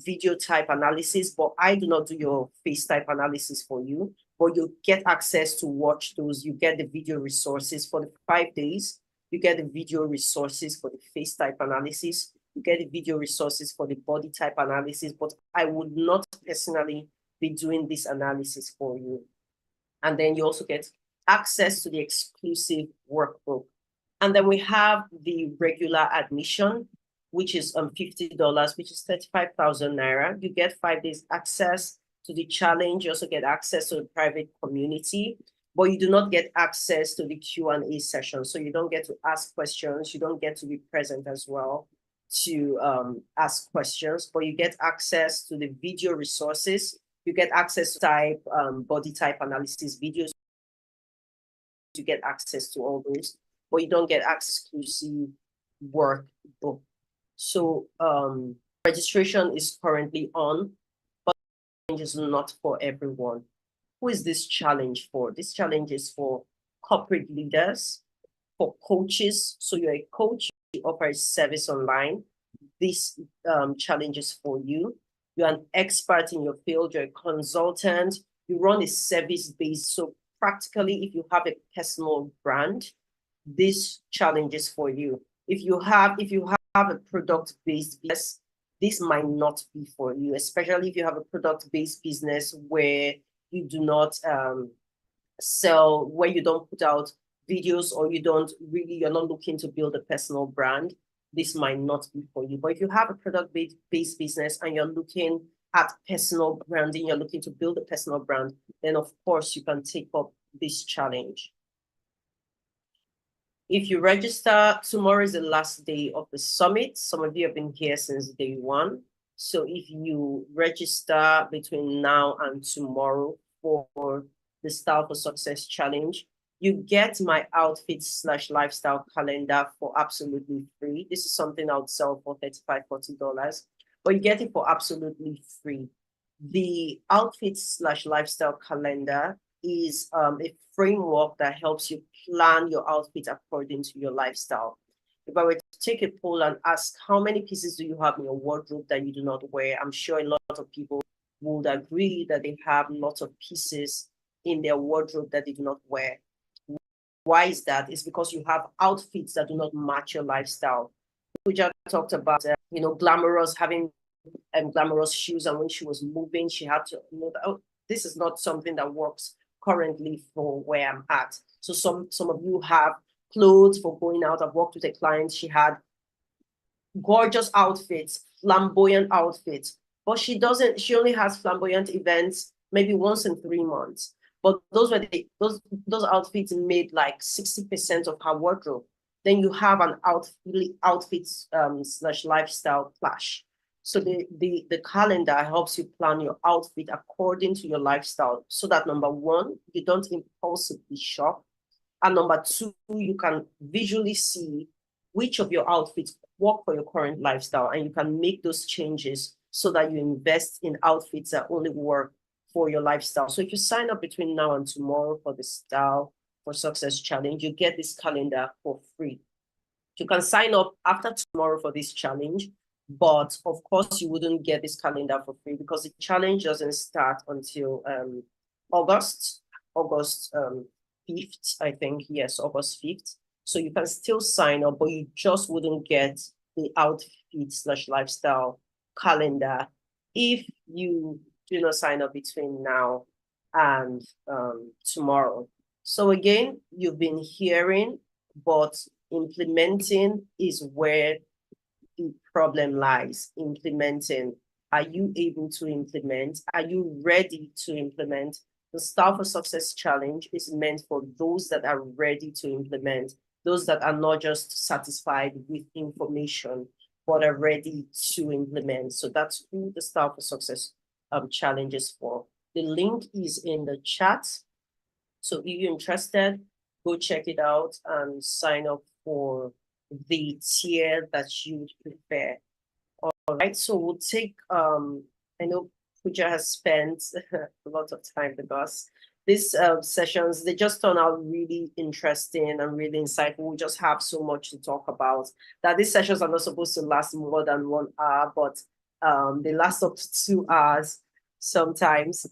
video type analysis, but I do not do your face type analysis for you. But you get access to watch those. You get the video resources for the 5 days. You get the video resources for the face type analysis. You get the video resources for the body type analysis, but I would not personally be doing this analysis for you. And then you also get access to the exclusive workbook. And then we have the regular admission, which is $50, which is 35,000 naira. You get 5 days access to the challenge. You also get access to the private community, but you do not get access to the Q&A session. So you don't get to ask questions. You don't get to be present as well to ask questions, but you get access to the video resources. You get access to body type analysis videos. You get access to all those, but you don't get exclusive workbook. So registration is currently on, but it is not for everyone. Who is this challenge for? This challenge is for corporate leaders, for coaches. So you're a coach, you offer a service online. This challenge is for you. You're an expert in your field, you're a consultant, you run a service-based. So practically, if you have a personal brand, this challenge is for you. If you have a product-based business, this might not be for you, especially if you have a product-based business where you do not sell, where you don't put out videos, or you're not looking to build a personal brand. This might not be for you. But if you have a product-based business and you're looking at personal branding, you're looking to build a personal brand, then of course you can take up this challenge. If you register, tomorrow is the last day of the summit. Some of you have been here since day one. So if you register between now and tomorrow for the Style for Success Challenge, you get my outfits/lifestyle calendar for absolutely free. This is something I would sell for $35, $40, but you get it for absolutely free. The outfits/lifestyle calendar is a framework that helps you plan your outfit according to your lifestyle. If I were to take a poll and ask how many pieces do you have in your wardrobe that you do not wear, I'm sure a lot of people would agree that they have lots of pieces in their wardrobe that they do not wear. Why is that? It's because you have outfits that do not match your lifestyle. We just talked about, glamorous, having glamorous shoes. And when she was moving, she had to know that, oh, this is not something that works currently for where I'm at. So some of you have clothes for going out. I've worked with a client. She had gorgeous outfits, flamboyant outfits, but she only has flamboyant events maybe once in 3 months. But those outfits made like 60% of her wardrobe. Then you have an outfit slash lifestyle clash. So the calendar helps you plan your outfit according to your lifestyle, so that number one, you don't impulsively shop, and number two, you can visually see which of your outfits work for your current lifestyle, and you can make those changes so that you invest in outfits that only work for your lifestyle. So if you sign up between now and tomorrow for the Style for Success Challenge, you get this calendar for free. You can sign up after tomorrow for this challenge, but of course you wouldn't get this calendar for free because the challenge doesn't start until August 5th, I think. Yes, August 5th. So you can still sign up, but you just wouldn't get the outfit slash lifestyle calendar if you do not sign up between now and tomorrow. So again, you've been hearing, but implementing is where the problem lies. Implementing. Are you able to implement? Are you ready to implement? The Style for Success Challenge is meant for those that are ready to implement, those that are not just satisfied with information, but are ready to implement. So that's who the Style for Success Challenge is for. The link is in the chat. So if you're interested, go check it out and sign up for the tier that you would prefer. All right, so we'll take, I know Pooja has spent a lot of time with us. These sessions, they just turn out really interesting and really insightful. We just have so much to talk about that these sessions are not supposed to last more than 1 hour, but they last up to 2 hours sometimes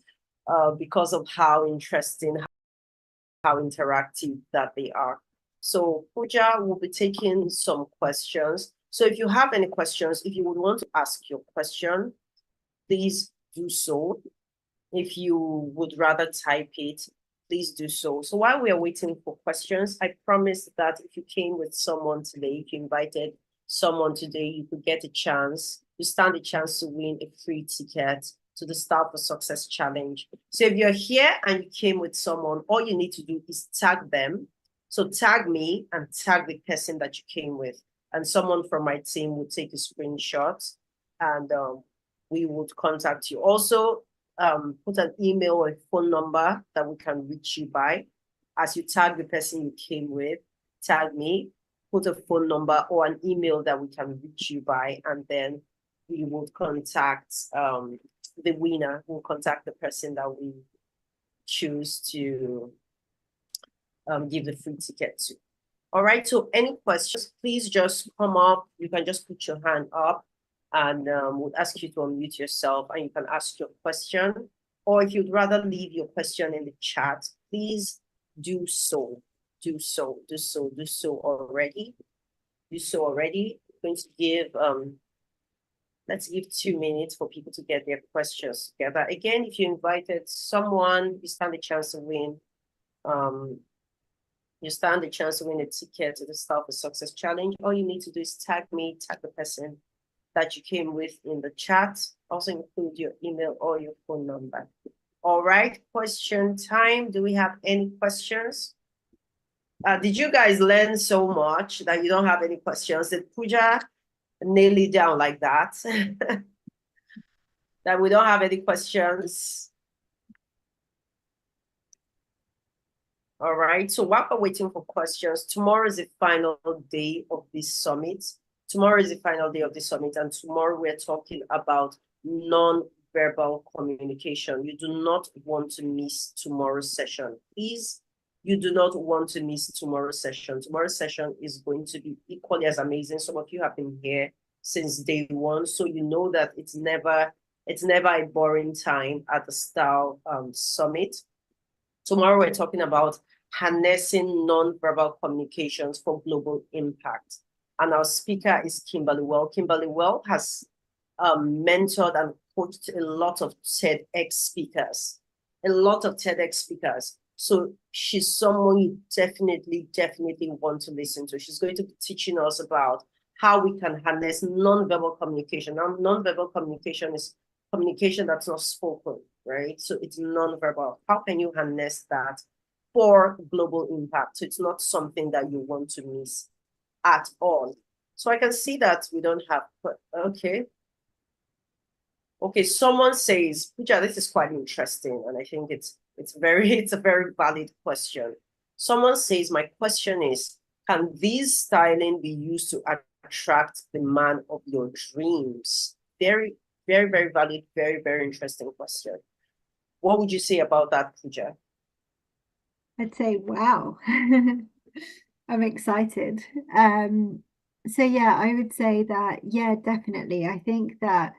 because of how interesting, how interactive that they are. So Pooja will be taking some questions. So if you have any questions, if you would want to ask your question, please do so. If you would rather type it, please do so. So while we are waiting for questions, I promised that if you came with someone today, if you invited someone today, you could get a chance, you stand a chance to win a free ticket to the Style for Success Challenge. So if you're here and you came with someone, all you need to do is tag them. So tag me and tag the person that you came with, and someone from my team would take a screenshot and we would contact you. Also, put an email or a phone number that we can reach you by. As you tag the person you came with, tag me, put a phone number or an email that we can reach you by, and then we will contact the winner. We'll contact the person that we choose to give the free ticket to. All right, so any questions, please just come up. You can just put your hand up and we'll ask you to unmute yourself and you can ask your question. Or if you'd rather leave your question in the chat, please do so. Do so already. Do so already. I'm going to give, let's give 2 minutes for people to get their questions together. Again, if you invited someone, you stand a chance to win. You stand a chance to win a ticket to the Style for Success Challenge. All you need to do is tag me, tag the person that you came with in the chat. Also include your email or your phone number. All right, question time. Do we have any questions? Did you guys learn so much that you don't have any questions? Did Pooja nail it down like that? That we don't have any questions? All right, so while we're waiting for questions, tomorrow is the final day of this summit. Tomorrow is the final day of the summit, and tomorrow we're talking about non-verbal communication. You do not want to miss tomorrow's session. Please, you do not want to miss tomorrow's session. Tomorrow's session is going to be equally as amazing. Some of you have been here since day one, so you know that it's never a boring time at the Style Summit. Tomorrow we're talking about harnessing non-verbal communications for global impact. And our speaker is Kimberly Well. Kimberly Well has mentored and coached a lot of TEDx speakers, So she's someone you definitely want to listen to. She's going to be teaching us about how we can harness non-verbal communication. Now, non-verbal communication is communication that's not spoken, right? So it's non-verbal. How can you harness that for global impact? So it's not something that you want to miss at all. So I can see that we don't have, okay. Okay, someone says, Pooja, this is quite interesting, and I think it's a very valid question. Someone says, my question is, can this styling be used to attract the man of your dreams? Very valid, very interesting question. What would you say about that, Pooja? I'd say, wow. I'm excited. So yeah, I would say that, yeah, definitely. I think that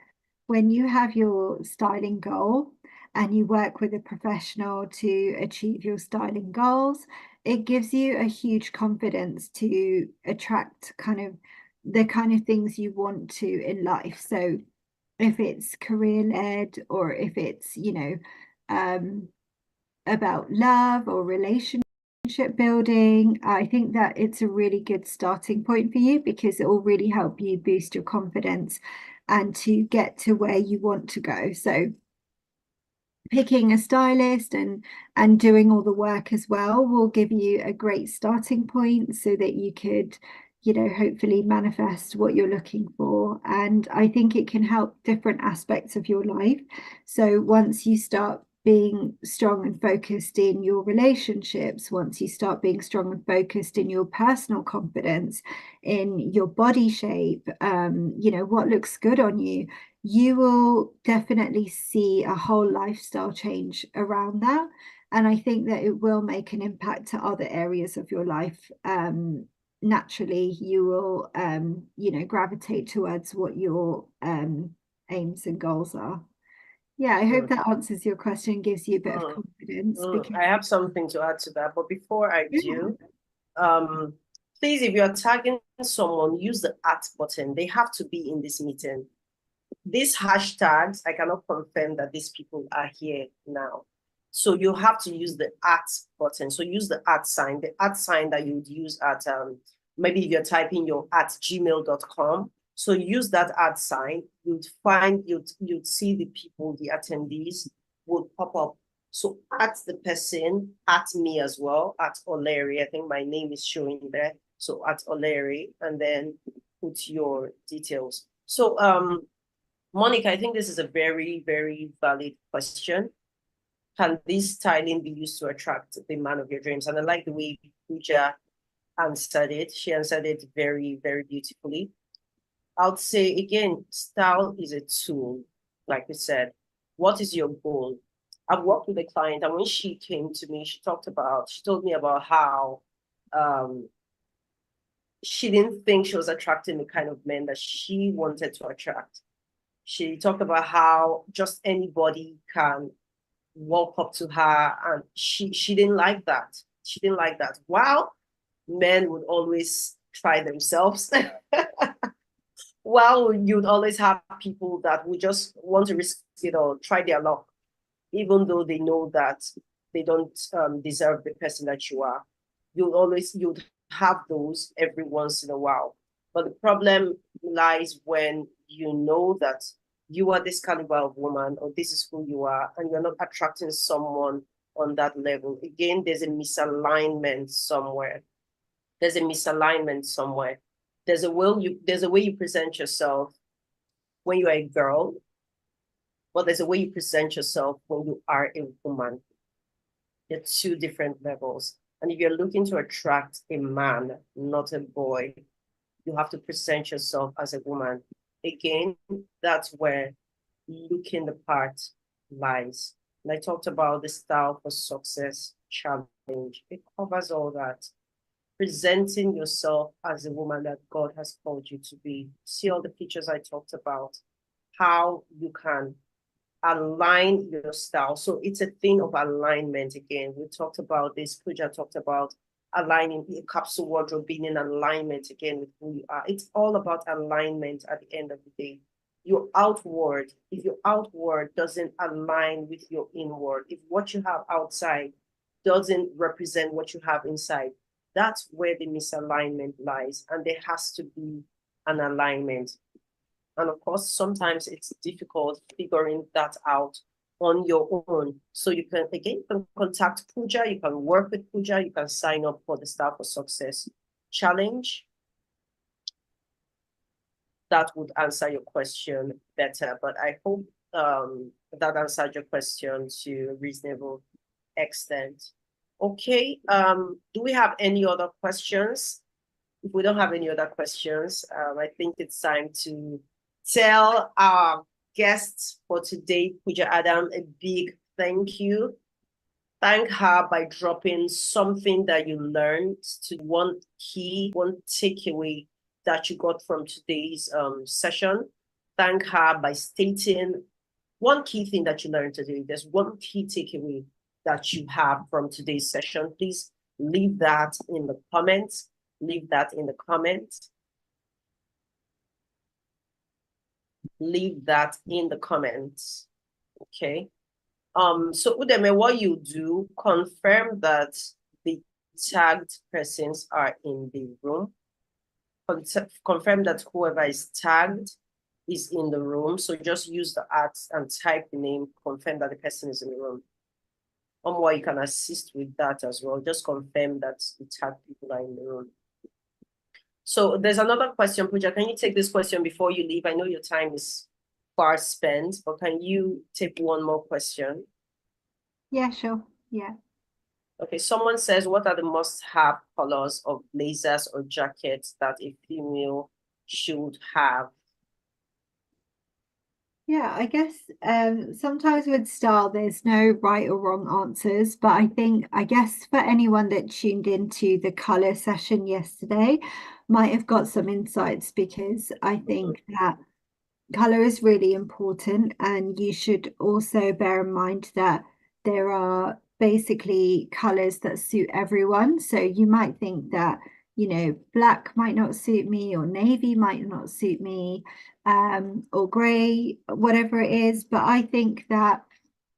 when you have your styling goal and you work with a professional to achieve your styling goals, it gives you a huge confidence to attract the kind of things you want to in life. So if it's career-led or if it's, about love or relationship building, I think that it's a really good starting point for you because it will really help you boost your confidence and to get to where you want to go. So picking a stylist and doing all the work as well will give you a great starting point so that you could, hopefully manifest what you're looking for. And I think it can help different aspects of your life. So once you start being strong and focused in your relationships, once you start being strong and focused in your personal confidence, in your body shape, what looks good on you, you will definitely see a whole lifestyle change around that. And I think that it will make an impact to other areas of your life. Naturally, you will, gravitate towards what your aims and goals are. Yeah, I hope that answers your question, gives you a bit of confidence. Because I have something to add to that, but before I do, please, if you're tagging someone, use the @ button. They have to be in this meeting. These hashtags, I cannot confirm that these people are here now. So you have to use the @ button. So use the @ sign, that you would use at, maybe if you're typing your @gmail.com. So use that @ sign. You'd see the people, the attendees would pop up. So @ the person, @ me as well, @ Olere. I think my name is showing there. So @ Olere, and then put your details. So Monica, I think this is a very valid question. Can this styling be used to attract the man of your dreams? And I like the way Pooja answered it. She answered it very beautifully. I would say, again, style is a tool. Like we said, what is your goal? I've worked with a client, and when she came to me, she told me about how she didn't think she was attracting the kind of men that she wanted to attract. She talked about how just anybody can walk up to her, and she didn't like that. She didn't like that. While men would always try themselves, while you'd always have people that would just want to risk it or try their luck, even though they know that they don't deserve the person that you are. You'd have those every once in a while. But the problem lies when you know that you are this caliber of woman, or this is who you are, and you're not attracting someone on that level. Again, there's a misalignment somewhere. There's a way you present yourself when you are a girl, but there's a way you present yourself when you are a woman. They're two different levels. And if you're looking to attract a man, not a boy, you have to present yourself as a woman. Again, that's where looking the part lies. And I talked about the Style for Success challenge. It covers all that. Presenting yourself as a woman that God has called you to be. See all the features I talked about, how you can align your style. So it's a thing of alignment again. We talked about this, Pooja talked about aligning the capsule wardrobe being in alignment again with who you are. It's all about alignment at the end of the day. Your outward, if your outward doesn't align with your inward, if what you have outside doesn't represent what you have inside, that's where the misalignment lies. And there has to be an alignment. And of course, sometimes it's difficult figuring that out on your own. So you can, again, you can contact Pooja, you can work with Pooja, you can sign up for the Star for Success challenge. That would answer your question better. But I hope that answered your question to a reasonable extent. Okay, do we have any other questions? If we don't have any other questions, I think it's time to tell our guests for today, Pooja Adam, a big thank you. Thank her by dropping something that you learned to one takeaway that you got from today's session. Thank her by stating one key thing that you learned today. There's one key takeaway that you have from today's session. Please leave that in the comments. Leave that in the comments. Leave that in the comments. Okay. So Udeme, what you do, confirm that the tagged persons are in the room. Confirm that whoever is tagged is in the room. So just use the @ and type the name, confirm that the person is in the room. You can assist with that as well. Just confirm that the tagged people are in the room. So there's another question, Pooja. Can you take this question before you leave? I know your time is far spent, but can you take one more question? Yeah, sure. Yeah. Okay, someone says, what are the must-have colors of blazers or jackets that a female should have? Yeah, I guess sometimes with style there's no right or wrong answers, but I guess for anyone that tuned into the color session yesterday might have got some insights, because I think that color is really important, and you should also bear in mind that there are basically colors that suit everyone. So you might think that, black might not suit me, or navy might not suit me, or gray, whatever it is. But I think that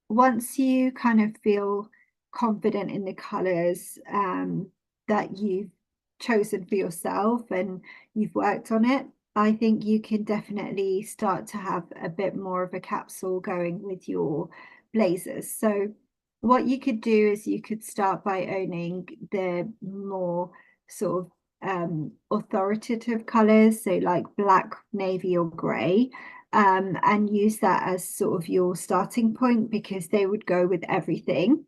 once you kind of feel confident in the colors that you've chosen for yourself and you've worked on it, I think you can definitely start to have a bit more of a capsule going with your blazers. So what you could do is you could start by owning the more sort of authoritative colors, so like black, navy, or gray, and use that as sort of your starting point, because they would go with everything.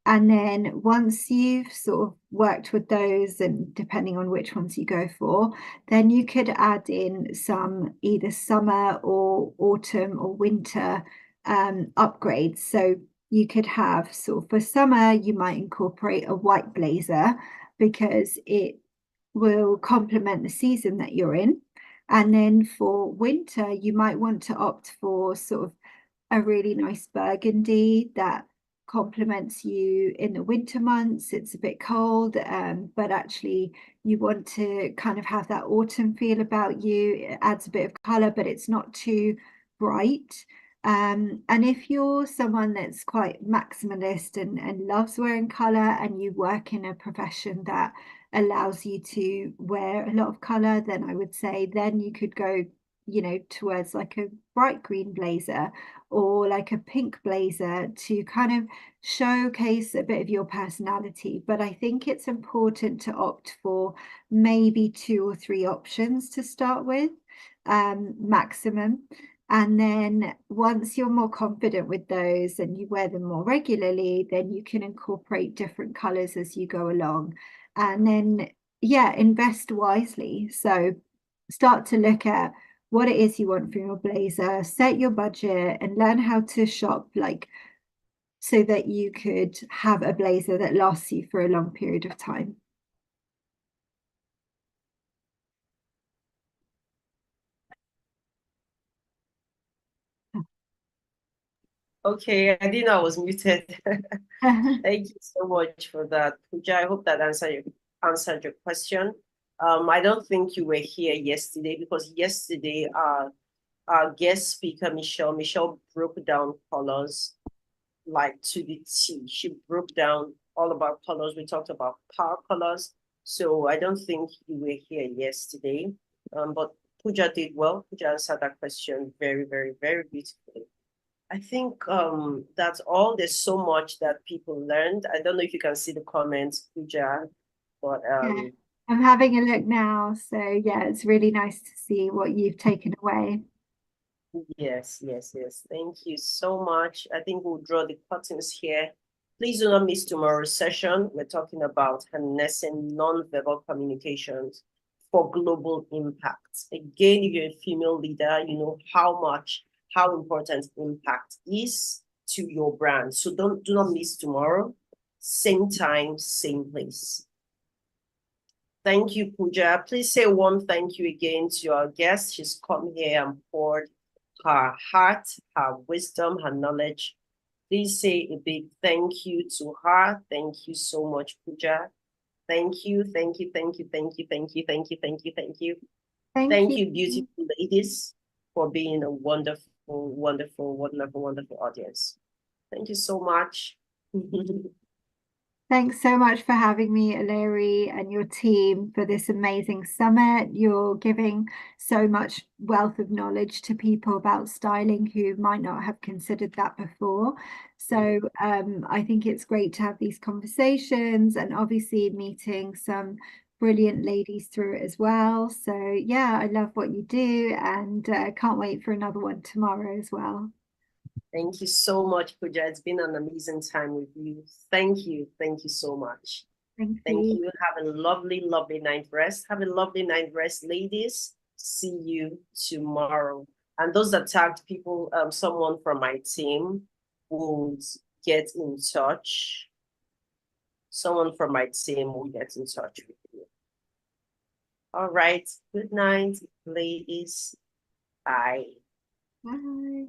And then once you've sort of worked with those, and depending on which ones you go for, then you could add in some either summer or autumn or winter upgrades. So you could have sort of, for summer, you might incorporate a white blazer because it will complement the season that you're in. And then for winter, you might want to opt for sort of a really nice burgundy that complements you in the winter months. It's a bit cold, but actually you want to kind of have that autumn feel about you. It adds a bit of color, but it's not too bright. And if you're someone that's quite maximalist and loves wearing color, and you work in a profession that allows you to wear a lot of color, then I would say then you could go, towards like a bright green blazer or like a pink blazer to kind of showcase a bit of your personality. But I think it's important to opt for maybe 2 or 3 options to start with, maximum. And then once you're more confident with those and you wear them more regularly, then you can incorporate different colors as you go along. And then, yeah, invest wisely. So start to look at what it is you want from your blazer, set your budget, and learn how to shop, like, so that you could have a blazer that lasts you for a long period of time. Okay, I didn't know I was muted. Thank you so much for that, Pooja. I hope that answered your question. I don't think you were here yesterday because yesterday our guest speaker Michelle broke down colors like to the T. She broke down all about colors. We talked about power colors. So I don't think you were here yesterday. But Pooja did well. Pooja answered that question very, very, very beautifully. I think that's all. There's so much that people learned. I don't know if you can see the comments, Pooja, but Yeah, I'm having a look now. So yeah, it's really nice to see what you've taken away. yes, yes, yes. Thank you so much. I think we'll draw the curtains here. Please do not miss tomorrow's session. We're talking about harnessing non-verbal communications for global impact. Again, if you're a female leader, you know how important impact is to your brand. So do not miss tomorrow. Same time, same place. Thank you, Pooja. Please say one thank you again to our guest. She's come here and poured her heart, her wisdom, her knowledge. Please say a big thank you to her. Thank you so much, Pooja. Thank you, thank you, thank you, thank you, thank you, thank you, thank you, thank you. Thank Thank you. you, beautiful ladies, for being a wonderful, wonderful, wonderful, wonderful audience. Thank you so much. Thanks so much for having me, Olere, and your team for this amazing summit. You're giving so much wealth of knowledge to people about styling who might not have considered that before. So I think it's great to have these conversations and obviously meeting some brilliant ladies through it as well. So yeah, I love what you do and can't wait for another one tomorrow as well. Thank you so much, Pooja. It's been an amazing time with you. Thank you. Thank you so much. Thank Thank you. you. Have a lovely, lovely night rest. Have a lovely night rest, ladies. See you tomorrow. And those that tagged people, someone from my team will get in touch. Someone from my team will get in touch with you. All right. Good night, ladies. Bye. Bye.